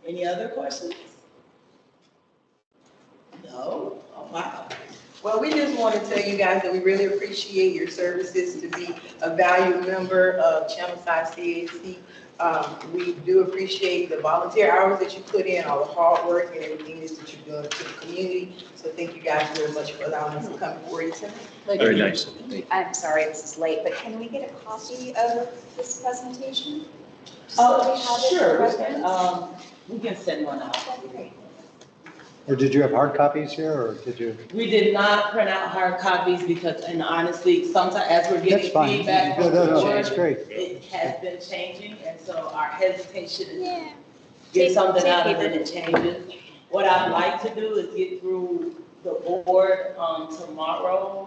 Any other questions? No? Oh, wow. well, we just want to tell you guys that we really appreciate your services to be a valued member of Channelside CAC. We do appreciate the volunteer hours that you put in, all the hard work and everything that you're doing to the community. So thank you guys very much for allowing us to come before you tonight. Very nice. I'm sorry this is late, but can we get a copy of this presentation? Sure, we can send one out. Or did you have hard copies here, or did you? We did not print out hard copies because, and honestly, sometimes as we're That's getting fine. feedback No, from no, the no, board, that's great. it has been changing, and so our hesitation is Yeah. get something Save out and paper. then it changes. What I'd like to do is get through the board, tomorrow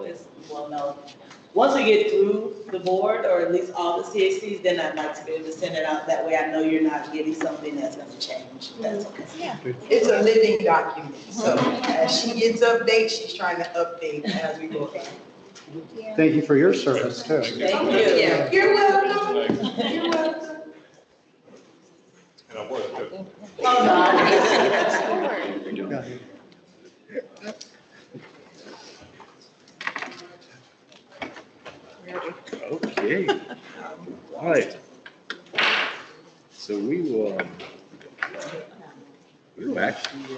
once we get through the board, or at least all the CACs, then I'd like to be able to send it out. That way I know you're not getting something that's gonna change. That's okay. Yeah. It's a living document, so as she gets updates, she's trying to update as we go along. Thank you for your service too. Thank you. You're welcome. Thanks. You're welcome. And I'm worth it too. Oh, no. Okay. All right. So we will actually,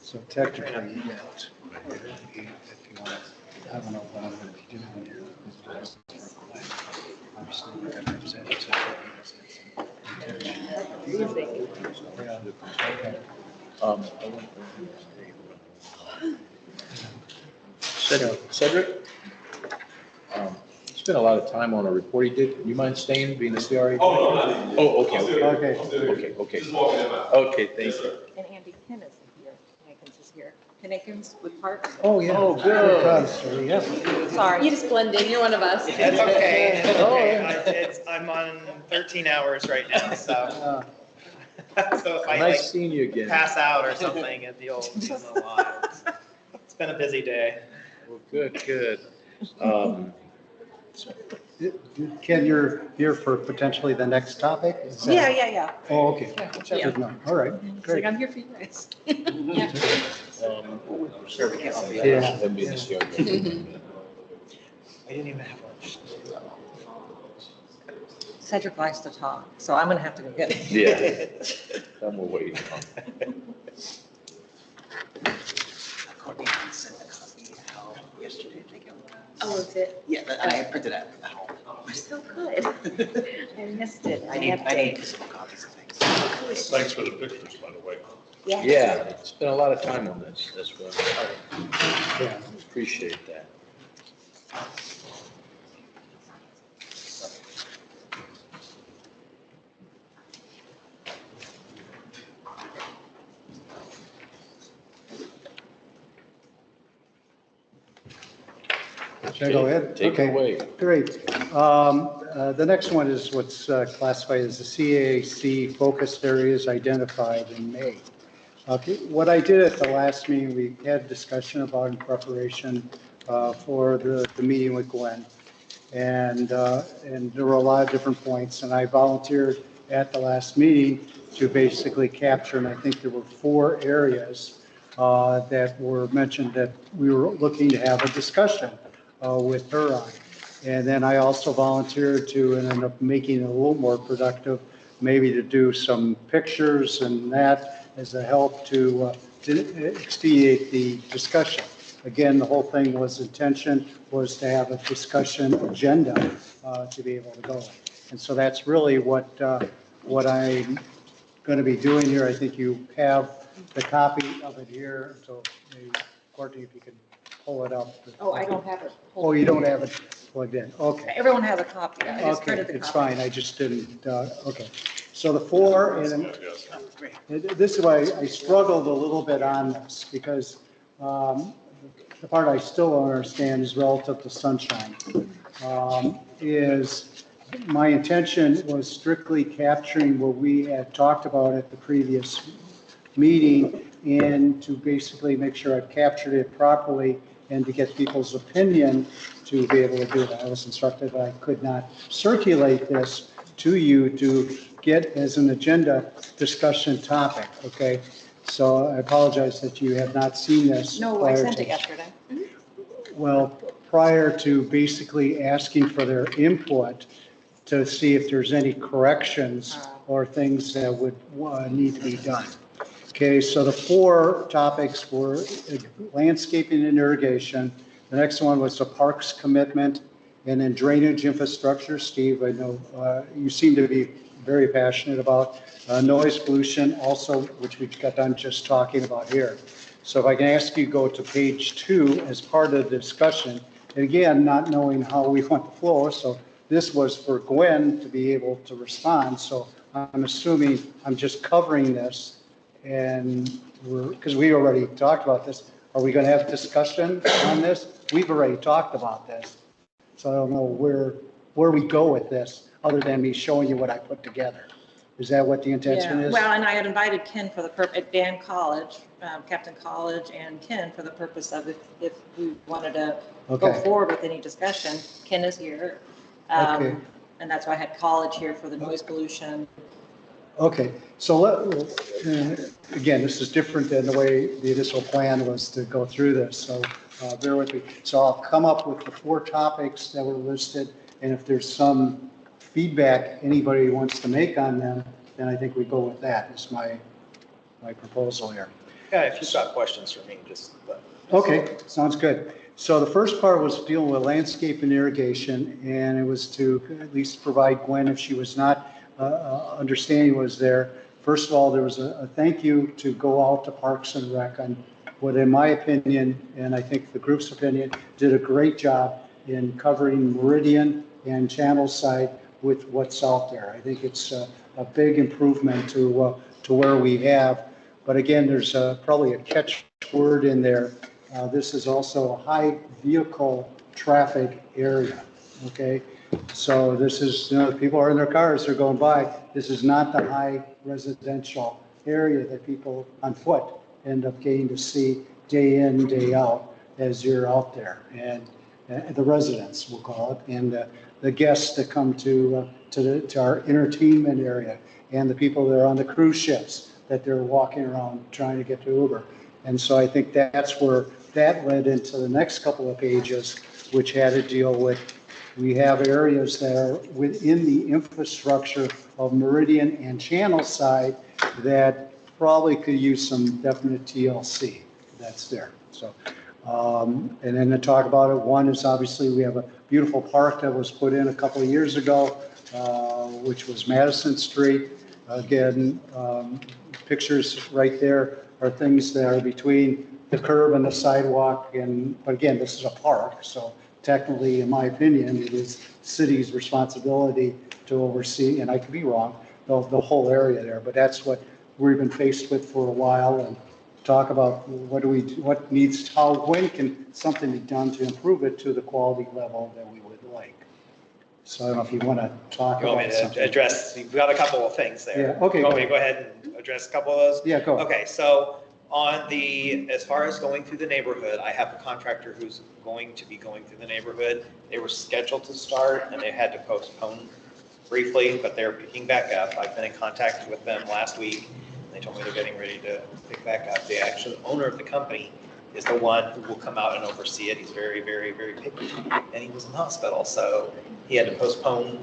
So technically, yes. If you want, I don't know what I'm going to be doing here. Obviously, we're going to represent it. Cedric, spent a lot of time on a report he did. You mind staying, being the CRA? Oh, no, not even. Oh, okay, Okay. okay. Just walking them out. Okay, thank you. And Andy Penn is here. Pinnekins is here. Pinnekins with Park. Oh, yeah. Oh, good. Yeah. Sorry. You just blend in, you're one of us. That's okay. That's Oh, okay. yeah. I'm on 13 hours right now, so so if I Nice like seeing you again. pass out or something, you'll know why. It's been a busy day. Well, good. Ken, you're here for potentially the next topic? Is that- Yeah. Oh, okay. Yeah, whichever. Good enough. All right, It's like, great. I'm here for you guys. Sure, we can't. Yeah. Them being the CRA. I didn't even have lunch. Cedric likes to talk, so I'm gonna have to go get it. Yeah. I'm waiting. Courtney sent a copy out yesterday, I think it was. Oh, is it? Yeah, and I printed it at home. We're so good. I missed it. I need physical copies of things. Thanks for the pictures, by the way. Yeah, spent a lot of time on this. That's what Yeah. I appreciate that. Should I go ahead? Take it Okay. away. Great. The next one is what's classified as the CAC focused areas identified in May. Okay, what I did at the last meeting, we had a discussion about in preparation for the meeting with Gwen. And there were a lot of different points, and I volunteered at the last meeting to basically capture, and I think there were 4 areas that were mentioned that we were looking to have a discussion with her on. And then I also volunteered to, and ended up making it a little more productive, maybe to do some pictures and that as a help to expedite the discussion. Again, the whole thing was intention was to have a discussion agenda to be able to go. And so that's really what I'm going to be doing here. I think you have the copy of it here. So maybe, Courtney, if you can pull it up. Oh, I don't have it. Oh, you don't have it plugged in. Okay. Everyone has a copy. I just Okay, printed the copy. it's fine. I just didn't, okay. So the 4, and this is why I struggled a little bit on this because the part I still don't understand is relative to sunshine. Is my intention was strictly capturing what we had talked about at the previous meeting and to basically make sure I've captured it properly and to get people's opinion to be able to do that. I was instructed that I could not circulate this to you to get as an agenda discussion topic, okay? So I apologize that you have not seen this. No, I sent it yesterday. Well, prior to basically asking for their input to see if there's any corrections or things that would need to be done. Okay, so the 4 topics were landscaping and irrigation. The next one was the parks commitment, and then drainage infrastructure. Steve, I know you seem to be very passionate about noise pollution also, which we got done just talking about here. So if I can ask you to go to page 2 as part of the discussion, and again, not knowing how we want to flow, so this was for Gwen to be able to respond. So I'm assuming I'm just covering this. And because we already talked about this, are we going to have discussion on this? We've already talked about this. So I don't know where we go with this, other than me showing you what I put together. Is that what the intention is? Well, and I had invited Ken for the purpose, Dan College, Captain College and Ken for the purpose of if we wanted to go forward with any discussion, Ken is here. And that's why I had College here for the noise pollution. Okay, so again, this is different than the way the initial plan was to go through this, so bear with me. So I'll come up with the 4 topics that were listed, and if there's some feedback anybody wants to make on them, then I think we go with that, is my proposal here. Yeah, if you've got questions for me, just. Okay, sounds good. So the first part was dealing with landscape and irrigation, and it was to at least provide Gwen, if she was not understanding was there. First of all, there was a thank you to go out to Parks and Rec on what, in my opinion, and I think the group's opinion, did a great job in covering Meridian and Channel side with what's out there. I think it's a big improvement to where we have. But again, there's probably a catch word in there. This is also a high vehicle traffic area, okay? So this is, people are in their cars, they're going by. This is not the high residential area that people on foot end up getting to see day in, day out as you're out there. And the residents, we'll call it, and the guests that come to our entertainment area, and the people that are on the cruise ships that they're walking around trying to get to Uber. And so I think that's where that led into the next couple of pages, which had to deal with, we have areas that are within the infrastructure of Meridian and Channel side that probably could use some definite TLC that's there. So, and then to talk about it, one is obviously we have a beautiful park that was put in a couple of years ago, which was Madison Street. Again, pictures right there are things that are between the curb and the sidewalk. But again, this is a park, so technically, in my opinion, it is city's responsibility to oversee, and I could be wrong, the whole area there. But that's what we've been faced with for a while, and talk about what needs, when can something be done to improve it to the quality level that we would like. So I don't know if you want to talk You want me about to something. address, we've got a couple of things there. Yeah, okay, You want me go to go ahead and address a couple of those? Yeah, go. Okay, so on the, as far as going through the neighborhood, I have a contractor who's going to be going through the neighborhood. They were scheduled to start and they had to postpone briefly, but they're picking back up. I've been in contact with them last week. They told me they're getting ready to pick back up. The actual owner of the company is the one who will come out and oversee it. He's very, very, very picky. And he was in the hospital, so he had to postpone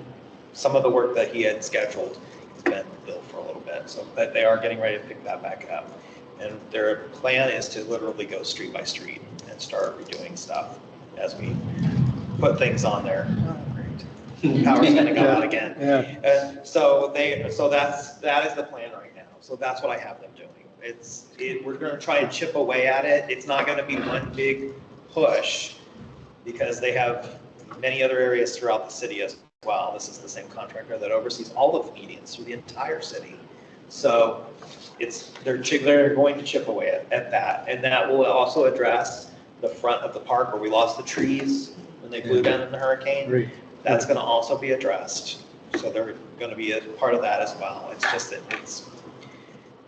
some of the work that he had scheduled. He's been ill for a little bit, so, but they are getting ready to pick that back up. And their plan is to literally go street by street and start redoing stuff as we put things on there. Oh, great. Power's gonna go out again. Yeah. So that is the plan right now. So that's what I have them doing. We're gonna try and chip away at it. It's not gonna be one big push because they have many other areas throughout the city as well. This is the same contractor that oversees all of the medians through the entire city. So they're going to chip away at that. And that will also address the front of the park where we lost the trees when they blew down in the hurricane. Great. That's going to also be addressed. So they're going to be a part of that as well. It's just that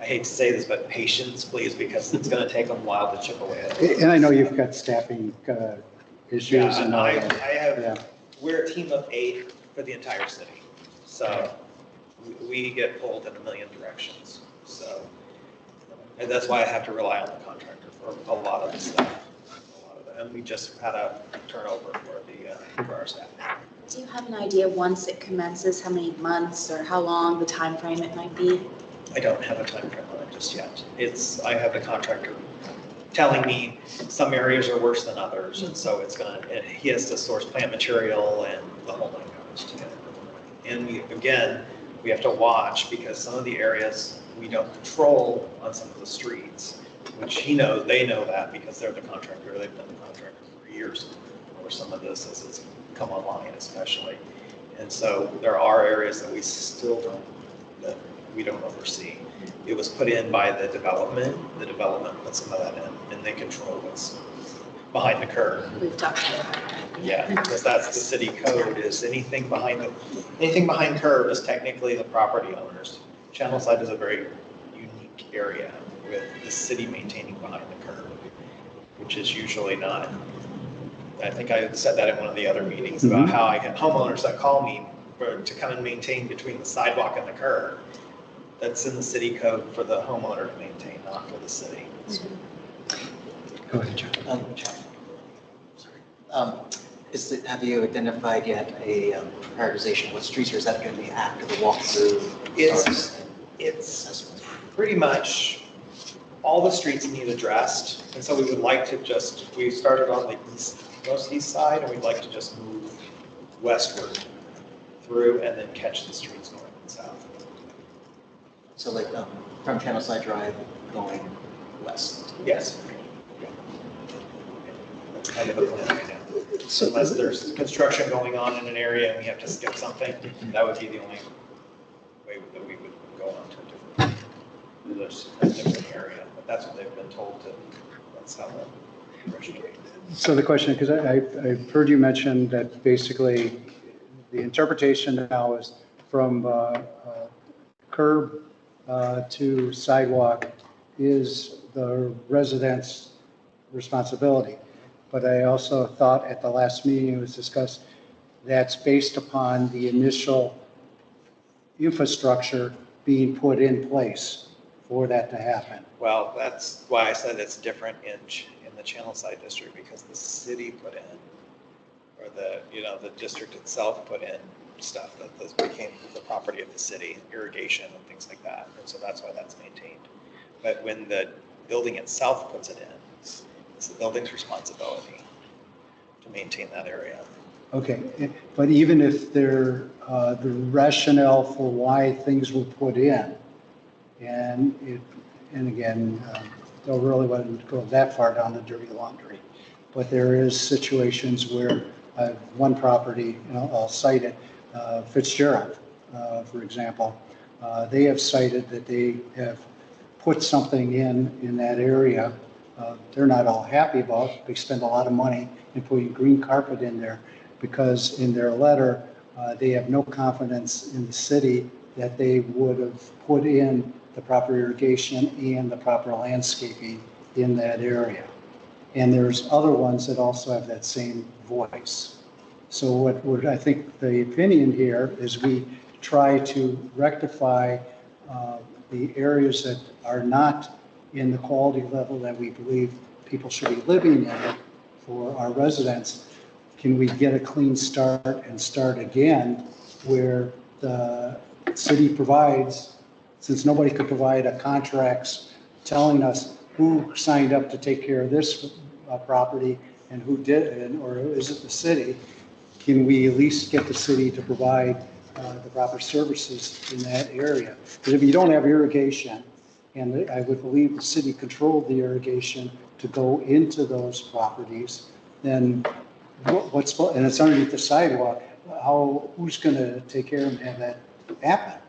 I hate to say this, but patience, please, because it's going to take them a while to chip away at it. And I know you've got staffing issues Yeah, and all that. we're a team of 8 for the entire city. So we get pulled in a million directions. So, and that's why I have to rely on the contractor for a lot of the stuff. And we just had a turnover for our staff. Do you have an idea once it commences, how many months or how long the time frame it might be? I don't have a time frame on it just yet. I have the contractor telling me some areas are worse than others, and so he has to source plant material and the whole nine yards together. And we have to watch because some of the areas we don't control on some of the streets, which they know that because they're the contractor, they've been the contractor for years over some of this as it's come online especially. And so there are areas that that we don't oversee. It was put in by the development put some of that in, and they control what's behind the curve. We've talked about that. Yeah, because that's the city code, is anything behind curve is technically the property owners. Channelside is a very unique area with the city maintaining behind the curve, which is usually not. I think I said that in one of the other meetings about how I get homeowners that call me to come and maintain between the sidewalk and the curb. That's in the city code for the homeowner to maintain, not for the city. Go ahead, John. Sorry. Have you identified yet a prioritization? What streets, or is that going to be after the walkthrough? It's pretty much all the streets need addressed. And so we would like to we started on the most east side, and we'd like to just move westward through and then catch the streets north and south. So like from Channelside Drive going west? Yes. That's kind of the plan right now. Unless there's construction going on in an area and we have to skip something, that would be the only way that we would go on to a different area. But that's what they've been told to, that's how the So the question, because I've heard you mention that basically the interpretation now is from curb to sidewalk is the resident's responsibility. But I also thought at the last meeting it was discussed that's based upon the initial infrastructure being put in place for that to happen. Well, that's why I said it's different in the Channelside district, because the city put in, or the district itself put in stuff that became the property of the city, irrigation and things like that. And so that's why that's maintained. But when the building itself puts it in, it's the building's responsibility to maintain that area. Okay, but even if the rationale for why things were put in, and again, don't really want to go that far down the dirty laundry, but there is situations where one property, I'll cite it, Fitzgerald, for example, they have cited that they have put something in that area. They're not all happy about. They spend a lot of money in putting green carpet in there because in their letter, They have no confidence in the city that they would have put in the proper irrigation and the proper landscaping in that area. And there's other ones that also have that same voice. So I think the opinion here is we try to rectify the areas that are not in the quality level that we believe people should be living in for our residents. Can we get a clean start and start again where the city provides, since nobody could provide a contracts telling us who signed up to take care of this property and who didn't, or is it the city? Can we at least get the city to provide the proper services in that area? Because if you don't have irrigation, and I would believe the city controlled the irrigation to go into those properties, then and it's underneath the sidewalk, who's going to take care and have that happen?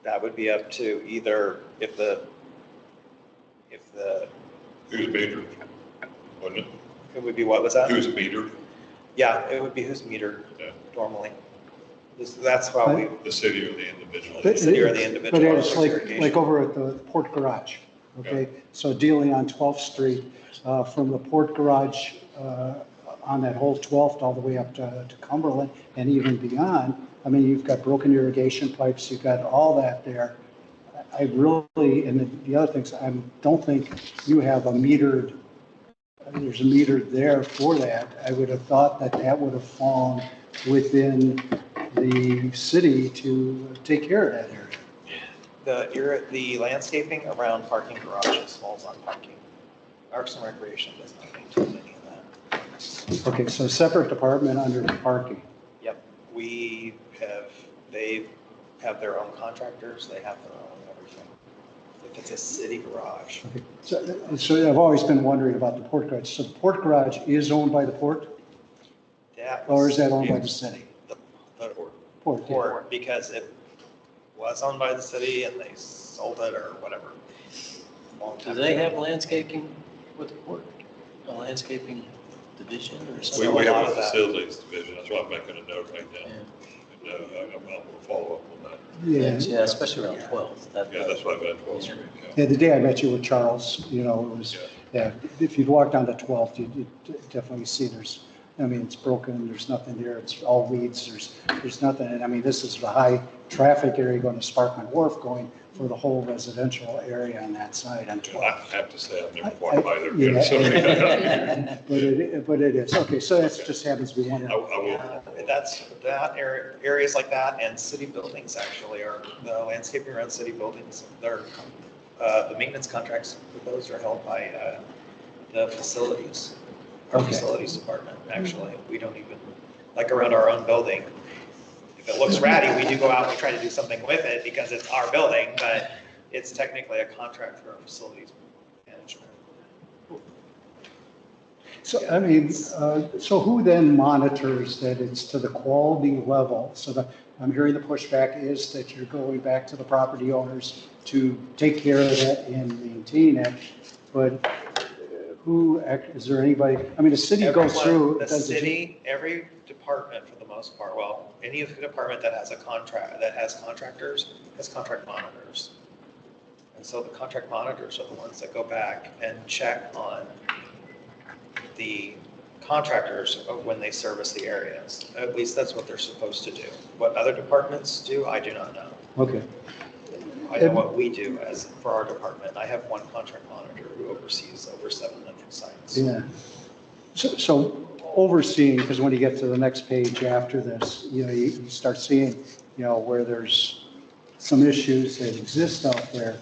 That would be up to either if the Who's metered? Wouldn't it? it would be, what was that? Who's metered? Yeah, it would be who's metered Yeah. normally. That's how we, The city or the individual? the city or the individual. But it's irrigation. like over at the Port Garage, okay? So dealing on 12th Street, from the Port Garage on that whole 12th all the way up to Cumberland and even beyond, I mean, you've got broken irrigation pipes, you've got all that there. I really, and the other things, I don't think you have a metered, there's a meter there for that. I would have thought that that would have fallen within the city to take care of that area. The landscaping around parking garages falls on parking. Parks and Recreation does not maintain any of that. Okay, so separate department under parking. Yep, they have their own contractors, they have their own everything. If it's a city garage. Okay. So I've always been wondering about the Port Garage. So the Port Garage is owned by the port? Or is that owned by the city? The Port, yeah. port, because it was owned by the city and they sold it or whatever. Do they have landscaping with the port? A landscaping division or something? We have a facilities division, that's why I'm making a note right now. Yeah. And I'm going to follow up on that. Yeah. Especially around 12th. Yeah, that's why I'm at 12th Street. Yeah, the day I met you with Charles, you know, it was, yeah, if you'd walk down to 12th, you'd definitely see I mean, it's broken, there's nothing there, it's all weeds, there's nothing, and I mean, this is the high traffic area going to Sparkman Wharf, going for the whole residential area on that side on 12th. I have to say, I've never walked by there. Yeah. So But it is, okay, so that just happens to be one. I will. That areas like that and city buildings actually are, the landscaping around city buildings, they're, the maintenance contracts for those are held by the facilities. Our facilities department, actually. We don't even, like around our own building, if it looks ratty, we do go out and we try to do something with it because it's our building, but it's technically a contract for our facilities management. So, I mean, so who then monitors that it's to the quality level? So I'm hearing the pushback is that you're going back to the property owners to take care of that and maintain it, but is there anybody, I mean, the city goes through. The city, every department for the most part, well, any department that has a contract, that has contractors, has contract monitors. And so the contract monitors are the ones that go back and check on the contractors when they service the areas. At least that's what they're supposed to do. What other departments do, I do not know. Okay. I know what we do for our department. I have one contract monitor who oversees over 700 sites. Yeah. So overseeing, because when you get to the next page after this, you know, you start seeing, you know, where there's some issues that exist out there.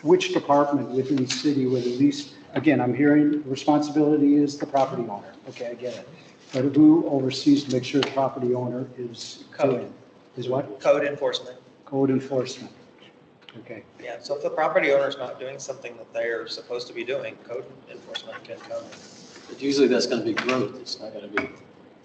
Which department within the city would at least, again, I'm hearing responsibility is the property owner. Okay, I get it. But who oversees to make sure the property owner is Code. Is what? Code enforcement. Code enforcement. Okay. Yeah, so if the property owner's not doing something that they're supposed to be doing, code enforcement can come. But usually that's going to be growth. It's not going to be.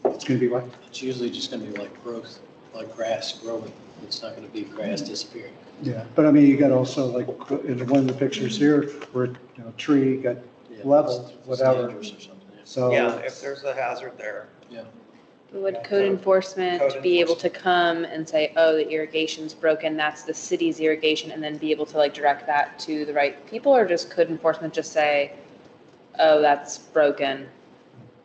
It's going to be what? It's usually just going to be like growth, like grass growing. It's not going to be grass disappearing. Yeah, but I mean, you got also like in one of the pictures here where, you know, tree got leveled, whatever. Or something. So. Yeah, if there's a hazard there. Yeah. Would code enforcement be able to come and say, oh, the irrigation's broken, that's the city's irrigation, and then be able to like direct that to the right people, or just code enforcement just say, oh, that's broken,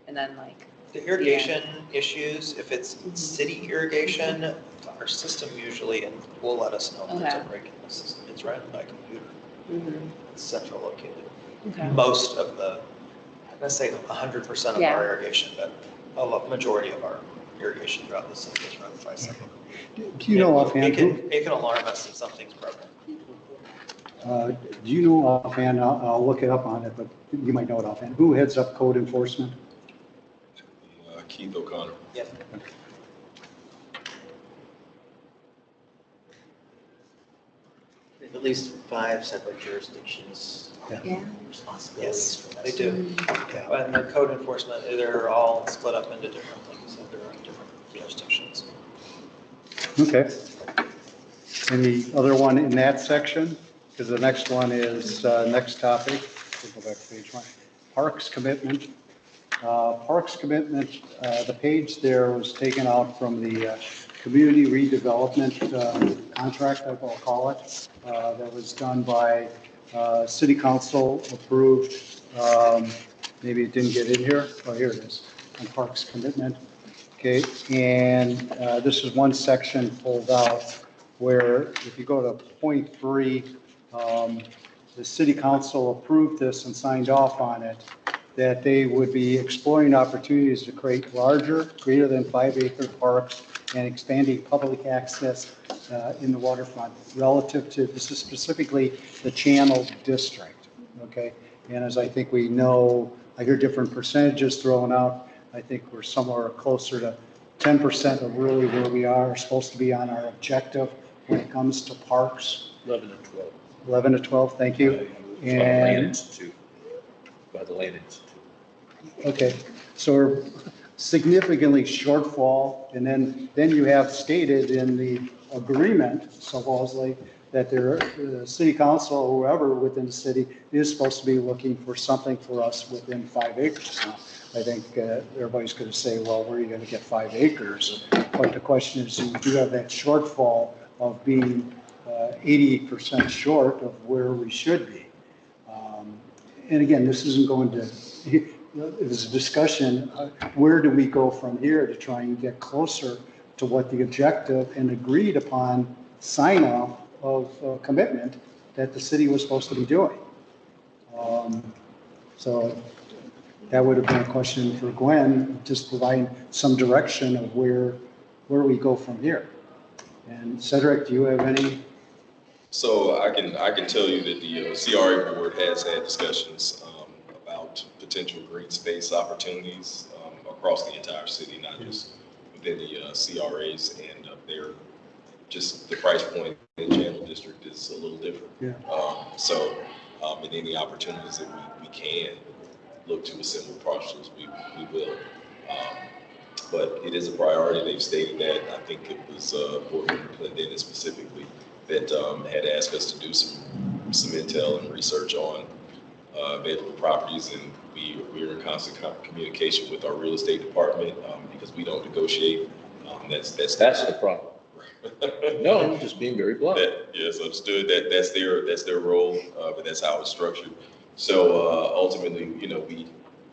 and then like? The irrigation issues, if it's city irrigation, our system usually will let us know if there's a break in the system. It's ran by computer. It's central located. Most of the, I'm gonna say 100% of our irrigation, but a majority of our irrigation throughout the system is run by central. Do you know offhand? It can alarm us if something's broken. Do you know offhand, I'll look it up on it, but you might know it offhand, who heads up code enforcement? Keith O'Connor. Yep. We have at least 5 separate jurisdictions. Yeah. Responsibilities for that. They do. Yeah, and the code enforcement, they're all split up into different things, so they're in different jurisdictions. Okay. Any other one in that section? Because the next one is, next topic, we'll go back to page 1. Parks commitment. Parks commitment, the page there was taken out from the community redevelopment contract, I will call it, that was done by city council approved. Maybe it didn't get in here. Oh, here it is, on parks commitment. Okay, and this is one section pulled out where if you go to point 3, the city council approved this and signed off on it, that they would be exploring opportunities to create larger, greater than 5-acre parks and expanding public access in the waterfront relative to, this is specifically the Channel District, okay? And as I think we know, I hear different percentages thrown out. I think we're somewhere closer to 10% of really where we are supposed to be on our objective when it comes to parks. 11 to 12. 11 to 12, thank you. By the Land Institute. By the Land Institute. Okay, so we're significantly shortfall, and then you have stated in the agreement supposedly that the city council, whoever within the city, is supposed to be looking for something for us within 5 acres. Now, I think everybody's going to say, well, where are you going to get 5 acres? But the question is, you do have that shortfall of being 80% short of where we should be. And again, this isn't going to, it was a discussion, where do we go from here to try and get closer to what the objective and agreed upon sign off of commitment that the city was supposed to be doing. So that would have been a question for Gwen, just providing some direction of where we go from here. And Cedric, do you have any? So I can tell you that the CRA board has had discussions about potential green space opportunities across the entire city, not just within the CRAs, and they're just the price point in the Channel District is a little different. Yeah. So in any opportunities that we can look to assemble parcels, we will. But it is a priority. They've stated that. I think it was Board Member Clinton specifically that had asked us to do some intel and research on available properties, and we're in constant communication with our real estate department because we don't negotiate. That's the problem. No, I'm just being very blunt. Yes, understood. That's their role, but that's how it's structured. So ultimately,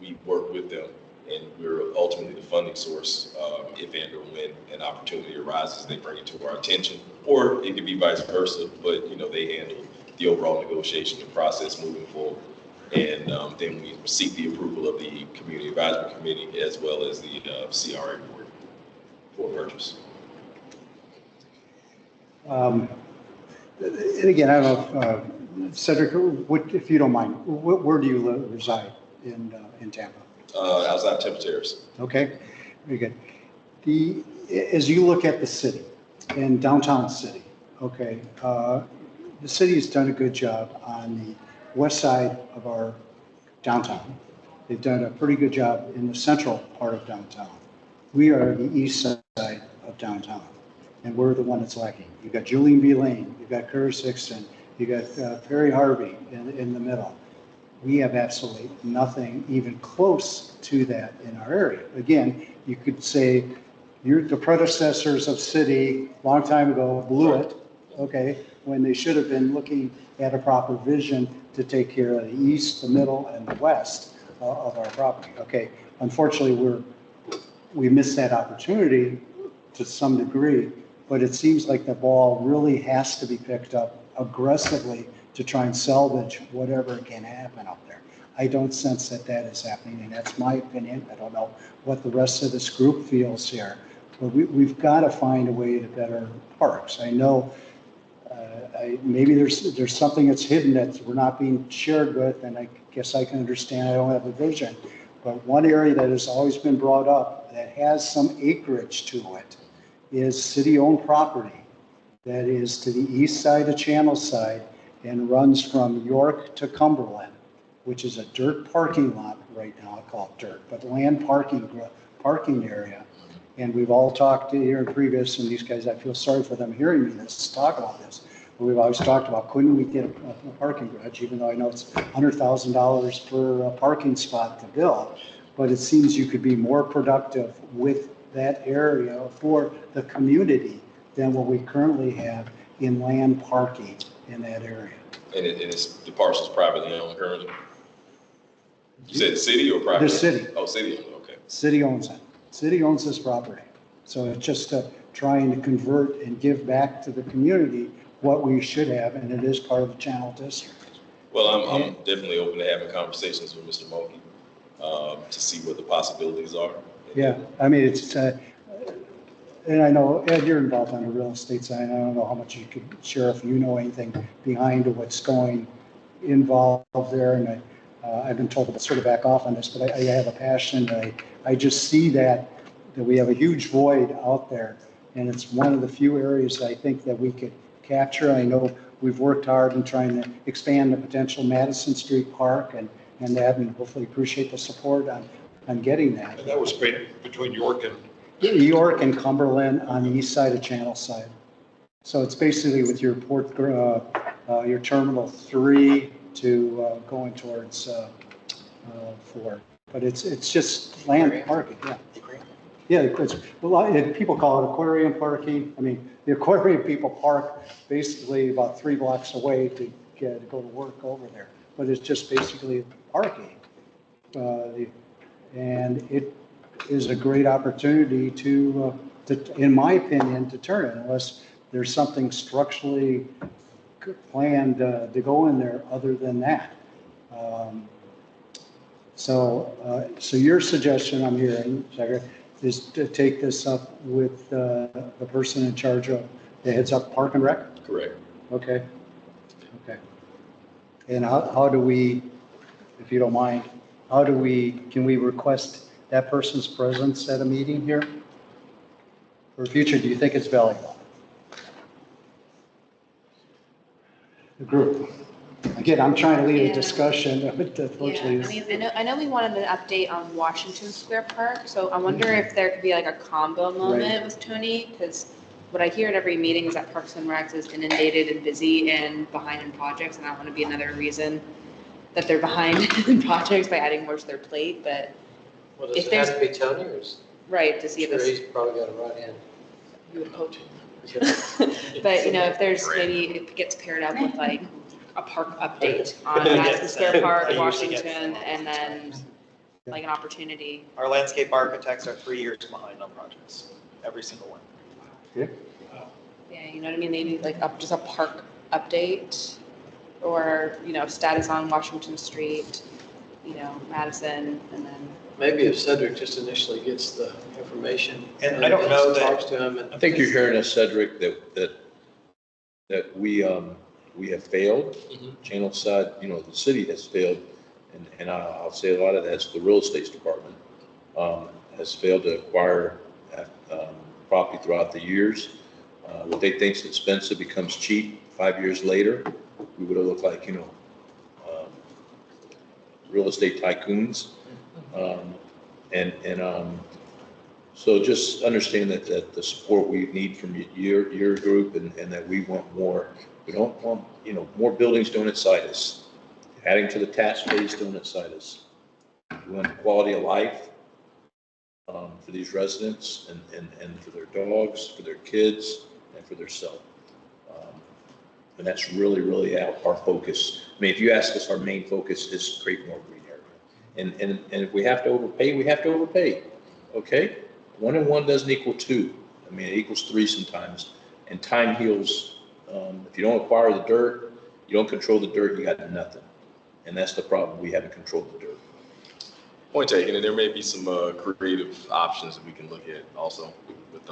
we work with them, and we're ultimately the funding source if and or when an opportunity arises. They bring it to our attention, or it could be vice versa. But they handle the overall negotiation and process moving forward, and then we seek the approval of the Community Advisory Committee as well as the CRA board for purchase. And again, I don't know, Cedric, if you don't mind, where do you reside in Tampa? Outside Temple Terrace. Okay, very good. As you look at the city and downtown city, okay, the city has done a good job on the west side of our downtown. They've done a pretty good job in the central part of downtown. We are the east side of downtown, and we're the one that's lacking. You've got Julian B. Lane, you've got Curtis Hickson, you've got Perry Harvey in the middle. We have absolutely nothing even close to that in our area. Again, you could say the predecessors of city, long time ago, blew it, okay, when they should have been looking at a proper vision to take care of the east, the middle, and the west of our property, okay? Unfortunately, we missed that opportunity to some degree, but it seems like the ball really has to be picked up aggressively to try and salvage whatever can happen up there. I don't sense that that is happening, and that's my opinion. I don't know what the rest of this group feels here, but we've got to find a way to better parks. I know maybe there's something that's hidden that we're not being shared with, and I guess I can understand I don't have a vision. But one area that has always been brought up that has some acreage to it is city-owned property that is to the east side of Channelside and runs from York to Cumberland, which is a dirt parking lot right now. I call it dirt, but land parking area. And we've all talked here in previous, and these guys, I feel sorry for them hearing me talk about this. But we've always talked about, couldn't we get a parking garage, even though I know it's $100,000 per parking spot to build. But it seems you could be more productive with that area for the community than what we currently have in land parking in that area. And the parcel's privately owned currently? You said the city or private? The city. Oh, city owned, okay. City owns it. City owns this property. So it's just trying to convert and give back to the community what we should have, and it is part of the Channel District. Well, I'm definitely open to having conversations with Mr. Monkey to see what the possibilities are. Yeah, I mean, it's, and I know, Ed, you're involved on the real estate side. I don't know how much you could share if you know anything behind what's going involved there. And I've been told to sort of back off on this, but I have a passion. I just see that we have a huge void out there. And it's one of the few areas I think that we could capture. I know we've worked hard in trying to expand the potential Madison Street Park and that, and hopefully appreciate the support on getting that. And that was between York and Cumberland on the east side of Channelside. So it's basically with your your terminal 3 to going towards 4. But it's just land parking, yeah. Yeah, people call it aquarium parking. I mean, the aquarium people park basically about 3 blocks away to go to work over there. But it's just basically parking. And it is a great opportunity to, in my opinion, to turn it, unless there's something structurally planned to go in there other than that. So your suggestion, I'm hearing, Secretary, is to take this up with the person in charge of the heads up Park and Rec? Correct. Okay. Okay. And how do we, if you don't mind, can we request that person's presence at a meeting here? For future, do you think it's valuable? The group. Again, I'm trying to lead a discussion, but unfortunately. Yeah, I know we wanted an update on Washington Square Park, so I wonder if there could be like a combo moment with Tony, because what I hear at every meeting is that Parks and Recs is inundated and busy and behind in projects, and I want to be another reason that they're behind in projects by adding more to their plate, but Well, does if it have there's, to be Tony or is? right, to see if Sure, it's, he's probably got a right hand. you would hope. But, you know, if there's, maybe it gets paired up with like a park update on Madison Square Park, Washington, and then like an opportunity. Our landscape architects are 3 years behind on projects, every single one. Yeah. Yeah, you know what I mean? They need like just a park update or, you know, status on Washington Street, you know, Madison, and then. Maybe if Cedric just initially gets the information. And I don't know that. Talks to him and. I think you're hearing us, Cedric, that we have failed. Channelside, you know, the city has failed, and I'll say a lot of that's the real estate department has failed to acquire property throughout the years. What they think is expensive becomes cheap 5 years later. We would have looked like, you know, real estate tycoons. So just understand that the support we need from your group and that we want more. We don't want, you know, more buildings don't excite us. Adding to the tax base don't excite us. We want quality of life. for these residents and for their dogs, for their kids, and for their self. And that's really, really our focus. I mean, if you ask us, our main focus is to create more green area. And if we have to overpay, we have to overpay, okay? 1 and 1 doesn't equal 2. I mean, it equals 3 sometimes. And time heals. If you don't acquire the dirt, you don't control the dirt, you got nothing. And that's the problem. We haven't controlled the dirt. Point taken, and there may be some creative options that we can look at also with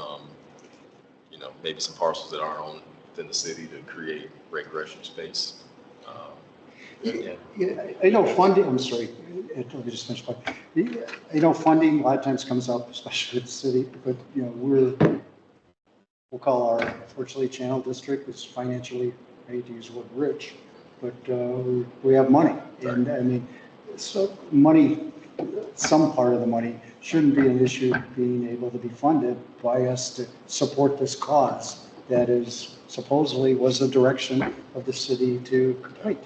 you know, maybe some parcels that aren't owned within the city to create recreation space. Yeah, I know funding, I'm sorry, let me just finish. I know funding a lot of times comes up, especially with the city, but, you know, we'll call our, unfortunately, Channel District is financially, I hate to use the word rich, but we have money. And I mean, so money, some part of the money shouldn't be an issue being able to be funded by us to support this cause that is supposedly was the direction of the city to complete.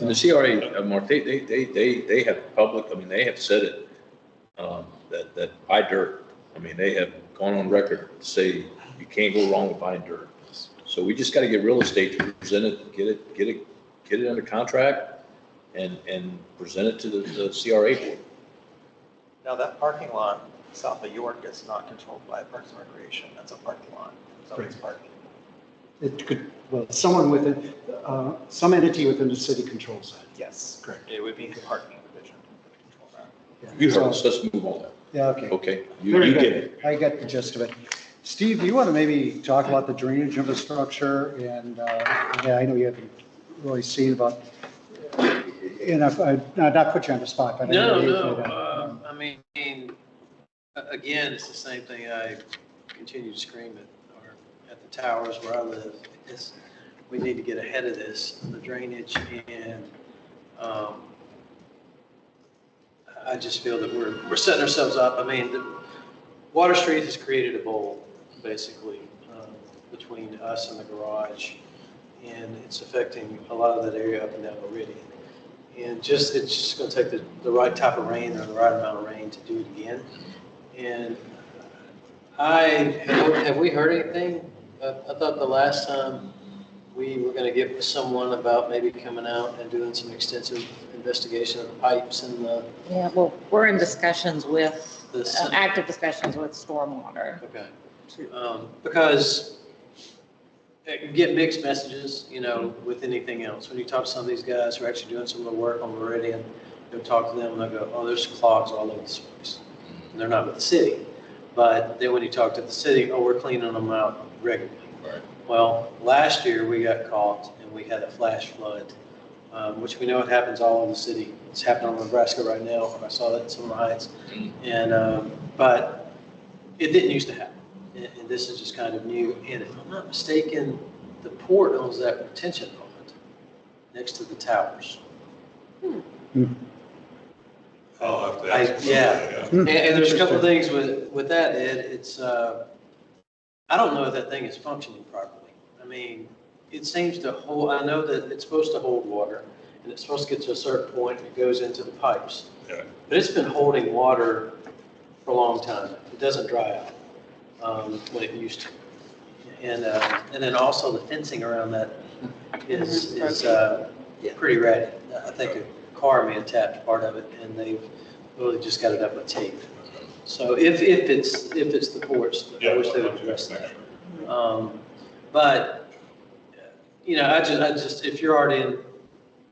And the CRA, Mark, they have public, I mean, they have said it, that buy dirt. I mean, they have gone on record to say you can't go wrong with buying dirt. So we just got to get real estate to present it, get it under contract and present it to the CRA board. Now, that parking lot south of York is not controlled by Parks and Recreation. That's a parking lot. So it's parking. It could, well, someone within, some entity within the city controls that. Yes, correct. It would be the parking division that would control that. You heard us, let's move on. Yeah, okay. Okay, Very you good. get it. I get the gist of it. Steve, do you want to maybe talk about the drainage infrastructure? And yeah, I know you haven't really seen about, and I've not put you on the spot, but I know No, I mean, again, it's the same thing I continue to scream at the towers where I live. We need to get ahead of this, the drainage, and I just feel that we're setting ourselves up. I mean, Water Street has created a bowl, basically, between us and the garage, and it's affecting a lot of that area up and down Meridian. And it's just going to take the right type of rain or the right amount of rain to do it again. And have we heard anything? I thought the last time we were going to get with someone about maybe coming out and doing some extensive investigation of the pipes and the. Yeah, well, we're in discussions with, active discussions with stormwater. Okay. Because you get mixed messages, you know, with anything else. When you talk to some of these guys who are actually doing some of the work on Meridian, you'll talk to them and they'll go, oh, there's clogs all over the place. And they're not with the city. But then when you talk to the city, oh, we're cleaning them out regularly. Right. Well, last year we got caught and we had a flash flood, which we know it happens all over the city. It's happening in Nebraska right now. I saw that in some of the heights. And, but it didn't used to happen. And this is just kind of new. And if I'm not mistaken, the port owns that retention pond next to the towers. I'll have to ask. Yeah. And there's a couple of things with that, Ed. It's, I don't know if that thing is functioning properly. I mean, it seems to hold, I know that it's supposed to hold water and it's supposed to get to a certain point and it goes into the pipes. Yeah. But it's been holding water for a long time. It doesn't dry out when it used to. And then also the fencing around that is pretty ratty. I think a car may have tapped part of it and they've really just got it up with tape. So if it's the ports, I wish they would address that. But, you know, I just, if you're already in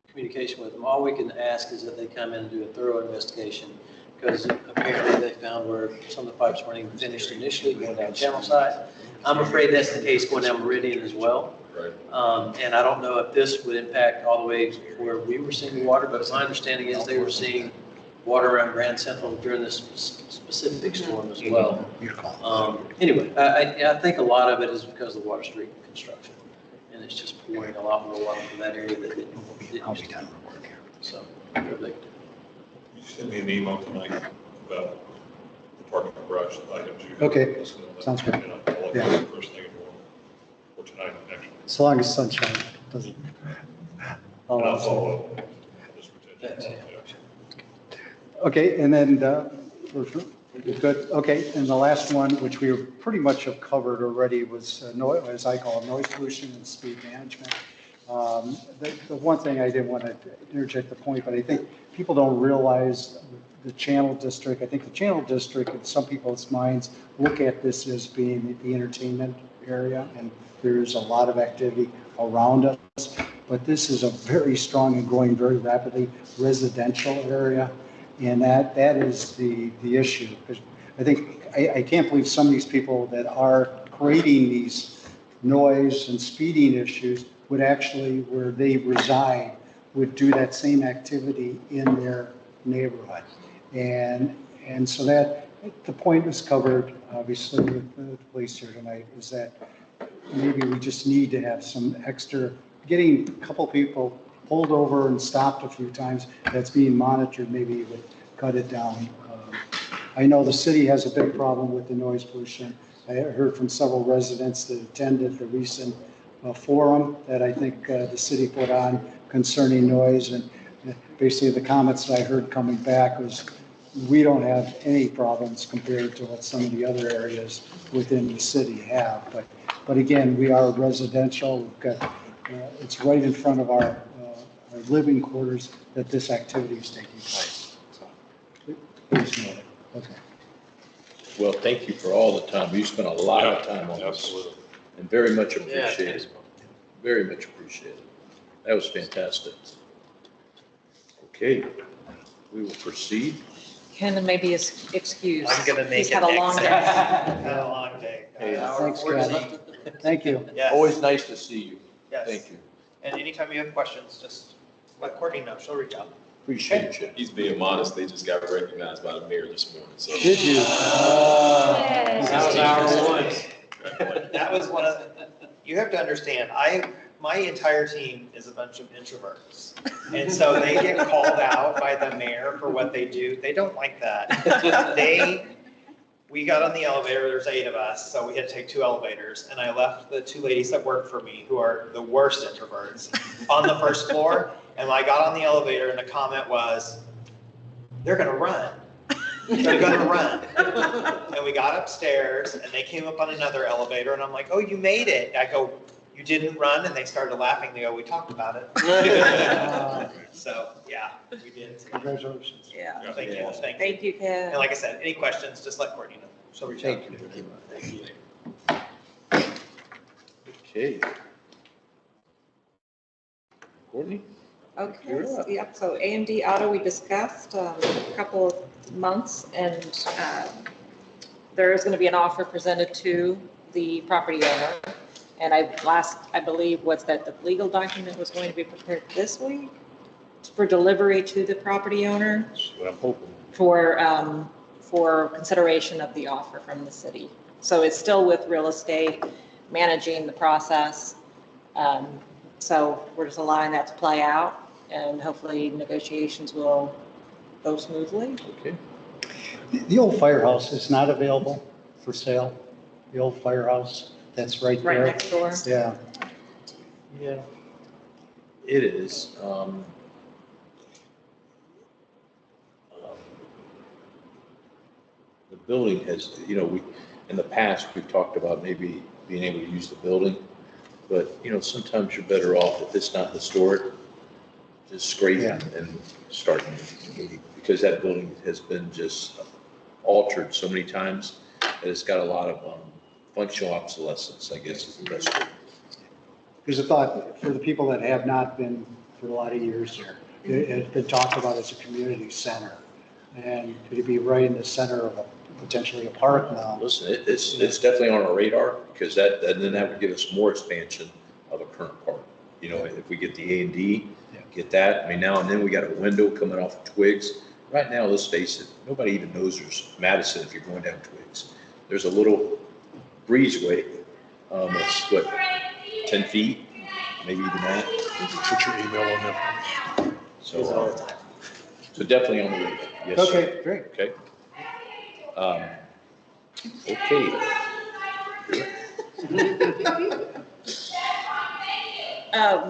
communication with them, all we can ask is that they come in and do a thorough investigation, because apparently they found where some of the pipes weren't even finished initially going down Channel side. I'm afraid that's the case going down Meridian as well. Right. And I don't know if this would impact all the way where we were seeing water, but my understanding is they were seeing water around Grand Central during this specific storm as well. Anyway, I think a lot of it is because of the Water Street construction. And it's just pouring a lot more water from that area that didn't used to. So, You sent me an email tonight about the parking garage items. Okay, sounds good. Yeah. First thing in the morning, or tonight, actually. As long as sunshine doesn't. And I'll follow up. Okay, and then Good, okay, and the last one, which we pretty much have covered already, was noise, as I call it, noise pollution and speed management. The one thing I didn't want to interject the point, but I think people don't realize the Channel District. I think the Channel District, in some people's minds, look at this as being the entertainment area, and there's a lot of activity around us. But this is a very strong and growing very rapidly residential area. And that is the issue. I think, I can't believe some of these people that are creating these noise and speeding issues would actually, where they reside, would do that same activity in their neighborhood. And so that, the point was covered, obviously, with the police here tonight, is that maybe we just need to have some extra, getting a couple people pulled over and stopped a few times, that's being monitored, maybe would cut it down. I know the city has a big problem with the noise pollution. I heard from several residents that attended the recent forum that I think the city put on concerning noise, and basically the comments that I heard coming back was, we don't have any problems compared to what some of the other areas within the city have. But again, we are residential. We've got, it's right in front of our living quarters that this activity is taking place. So, please note it. Okay. Well, thank you for all the time. You spent a lot of time on this. Absolutely. And very much appreciated. Very much appreciated. That was fantastic. Okay, we will proceed. Ken may be excused. I'm gonna make He's it had a long next day. Had a long day. Hey, Thanks, Kevin. Thank you. Yes. Always nice to see you. Yes. Thank you. And anytime you have questions, just let Courtney know. She'll reach out. Appreciate you. He's being modest. They just got recognized by the mayor this morning, so. Did you? That was our one. That was one of, you have to understand, my entire team is a bunch of introverts. And so they get called out by the mayor for what they do. They don't like that. We got on the elevator, there's 8 of us, so we had to take 2 elevators. And I left the 2 ladies that work for me, who are the worst introverts, on the first floor. And I got on the elevator and the comment was, they're gonna run. They're gonna run. And we got upstairs and they came up on another elevator and I'm like, oh, you made it. I go, you didn't run? And they started laughing. They go, we talked about it. So, yeah, we did. Congratulations. Yeah, thank you. Thank you, Ken. And like I said, any questions, just let Courtney know. She'll reach out. Thank you. Okay. Courtney? Okay, so, yep, so AMD Auto, we discussed a couple of months, and there is going to be an offer presented to the property owner. And I believe, what's that, the legal document was going to be prepared this week for delivery to the property owner? That's what I'm hoping. For consideration of the offer from the city. So it's still with real estate, managing the process. So we're just allowing that to play out, and hopefully negotiations will go smoothly. Okay. The old firehouse is not available for sale. The old firehouse, that's right there. Right next door. Yeah. Yeah. It is. The building has, in the past, we've talked about maybe being able to use the building, but, sometimes you're better off if it's not historic, just scrape and start, because that building has been just altered so many times that it's got a lot of functional obsolescence, I guess is the best word. There's a thought for the people that have not been for a lot of years here. It's been talked about as a community center. And could it be right in the center of potentially a park now? Listen, it's definitely on our radar, because that would give us more expansion of a current park. If we get the A&D, get that. I mean, now and then we got a window coming off of Twigs. Right now, let's face it, nobody even knows there's Madison if you're going down Twigs. There's a little breezeway, it's 10 feet, maybe even that. Put your email on there. So definitely on the radar. Yes, sir. Okay, great. Okay. Okay.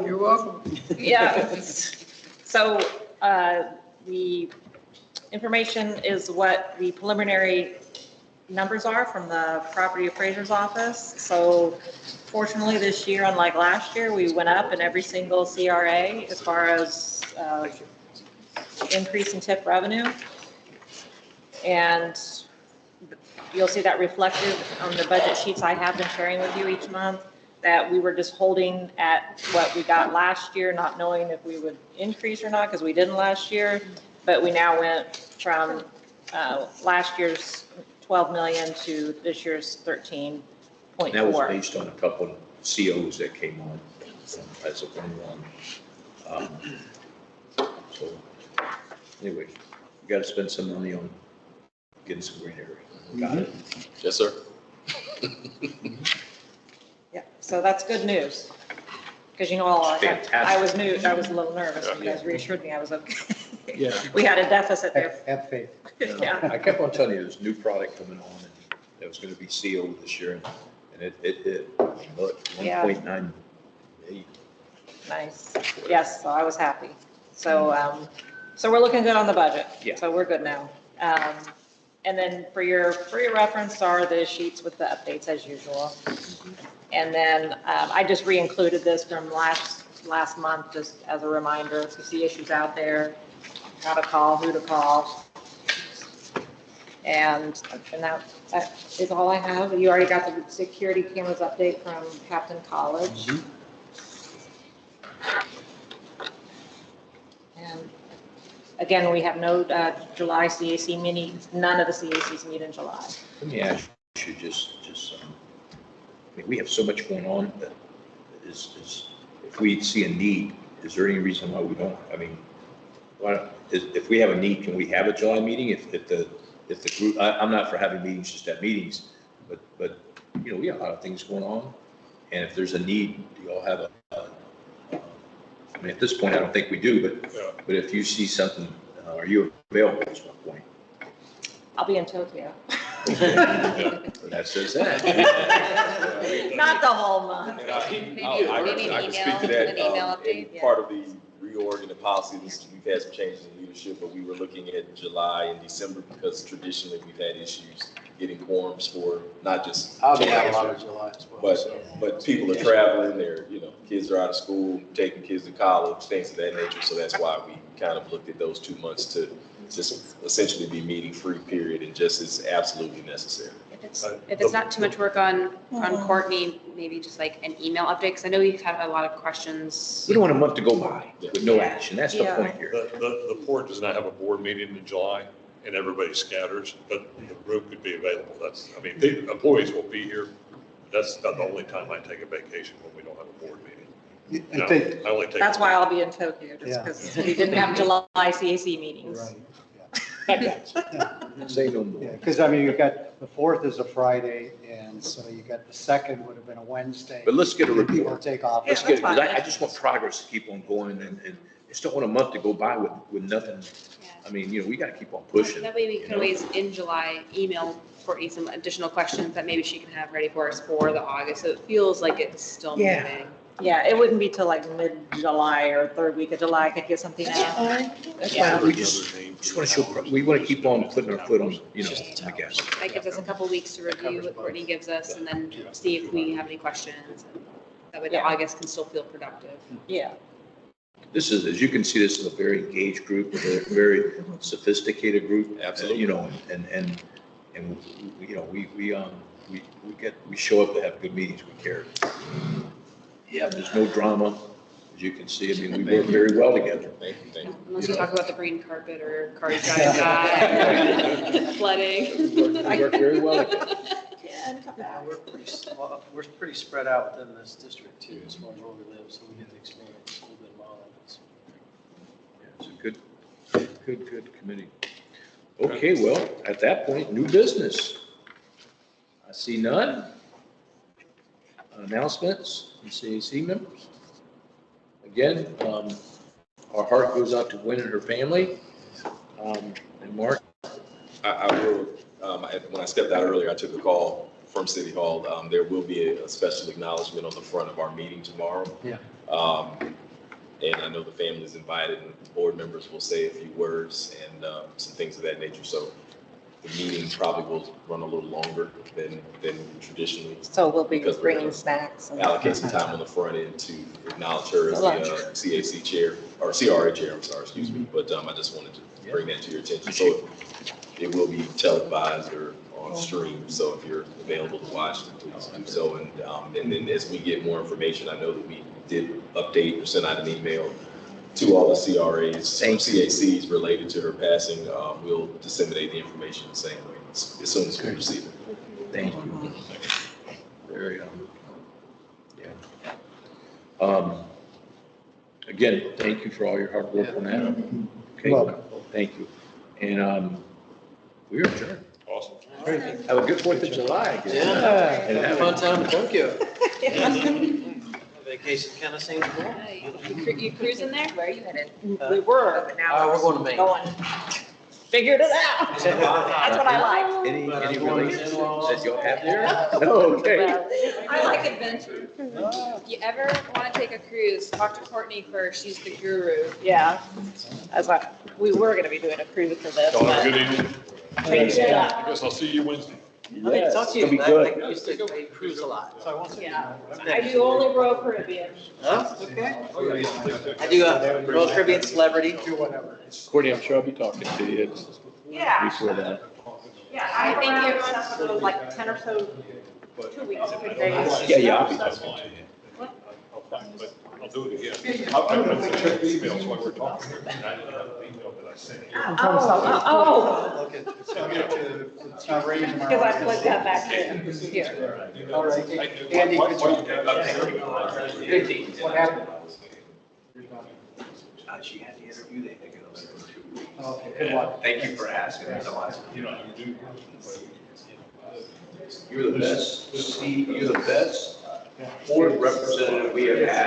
You're welcome. Yeah. So we information is what the preliminary numbers are from the property appraiser's office. So fortunately this year, unlike last year, we went up in every single CRA as far as increase in TIP revenue. And you'll see that reflected on the budget sheets I have been sharing with you each month, that we were just holding at what we got last year, not knowing if we would increase or not, because we didn't last year. But we now went from last year's 12 million to this year's 13.4. That was based on a couple of COs that came on as of 1/1. So anyway, we got to spend some money on getting some greenery. Got it? Yes, sir. Yeah, so that's good news. Because you know, I was a little nervous. You guys reassured me I was okay. Yeah. We had a deficit there. Have faith. Yeah. I kept on telling you, there's new product coming on, and there was going to be CO this year, and it did. But Yeah. 1.9 million. Nice. Yes, so I was happy. So, so we're looking good on the budget. Yeah. So we're good now. And then for your reference are the sheets with the updates as usual. And then I just re-included this from last month, just as a reminder, if you see issues out there, how to call, who to call. And that is all I have. You already got the security cameras update from Captain College. And again, we have no July CAC meetings. None of the CACs meet in July. Let me ask you just I mean, we have so much going on that if we see a need, is there any reason why we don't? I mean, if we have a need, can we have a July meeting? If the group, I'm not for having meetings, just have meetings, but you know, we have a lot of things going on. And if there's a need, do you all have I mean, at this point, I don't think we do, but if you see something, are you available at some point? I'll be in Tokyo. That says that. Not the whole month. Maybe I can speak to that. An email update. And part of the reorg and the policy, we've had some changes in leadership, but we were looking at July and December because traditionally we've had issues getting quorums for not just. I'll be out a lot of July as well. But people are traveling, kids are out of school, taking kids to college, things of that nature. So that's why we kind of looked at those 2 months to just essentially be meeting free period and just as absolutely necessary. If it's not too much work on Courtney, maybe just like an email update, because I know we've had a lot of questions. We don't want a month to go by with no action. That's the point here. The port does not have a board meeting in July and everybody scatters, but the room could be available. The employees will be here. That's about the only time I take a vacation, when we don't have a board meeting. I only take. That's why I'll be in Tokyo, just because we didn't have July CAC meetings. Right. Say no more. Yeah, because I mean, you've got the 4th is a Friday, and so you got the 2nd would have been a Wednesday. But let's get a People report. take off. Let's get, because I just want progress to keep on going, and I just don't want a month to go by with nothing. I mean, we got to keep on pushing. That way we can always, in July, email Courtney some additional questions that maybe she can have ready for us for the August, so it feels like it's still moving. Yeah, it wouldn't be till like mid-July or third week of July I could get something out. That's why we just want to show, we want to keep on putting our foot on, I guess. That gives us a couple weeks to review what Courtney gives us and then see if we have any questions. That way the August can still feel productive. Yeah. This is, as you can see, this is a very engaged group, a very sophisticated group. Absolutely. We show up to have good meetings, we care. Yeah, there's no drama, as you can see. I mean, we work very well together. Thank you. Unless you talk about the green carpet or car drive-by, flooding. We work very well together. Yeah, we're pretty spread out within this district too, as far as where we live, so we get to experience a little bit of all of it. Yeah, it's a good committee. Okay, well, at that point, new business. I see none. Announcements and CAC members. Again, our heart goes out to Gwen and her family. And Mark? I will, when I stepped out earlier, I took a call from City Hall. There will be a special acknowledgement on the front of our meeting tomorrow. Yeah. And I know the family's invited and board members will say a few words and some things of that nature. So the meeting probably will run a little longer than traditionally. So we'll be because bringing we're snacks. allocate some time on the front end to acknowledge her as the CAC chair, or CRA chair, I'm sorry, excuse me. But I just wanted to bring that to your attention. So it will be televised or on stream. So if you're available to watch, please do so. And then as we get more information, I know that we did update or send out an email to all the CRAs, CACs related to her passing. We'll disseminate the information the same way as soon as we receive it. Thank you. Very, again, thank you for all your hard work on that. Okay, thank you. And we're adjourned. Awesome. Have a good 4th of July. Yeah. And have Fun time in Tokyo. Vacation kind of seems cool. You cruising there? Where are you headed? We were, but now we're going to Maine. Figured it out. That's what I like. any relations that you'll have there? No, okay. I like adventure. If you ever want to take a cruise, talk to Courtney first. She's the guru. Yeah. That's what, we were gonna be doing a cruise for this, Y'all have a but. good evening. Changed it up. I guess I'll see you Wednesday. I need to talk to you. It'll be I good. used to cruise a lot. Yeah. I do only Royal Caribbean. Huh? Okay. I do Royal Caribbean Celebrity. Courtney, I'm sure I'll be talking to you Yeah. before that. Yeah, I think it was like 10 or so, 2 weeks, 3 days. Yeah, I'll be talking to you. But I'll do it again. I'm going to check the emails while we're talking. And I didn't have the email that I sent you. Oh. It's not raining tomorrow. Because I put that back in here. All right. Andy, good job. What happened? She had the interview, they think it'll be 2 weeks. Okay, good luck. Thank you for asking. You're the best board representative we have had.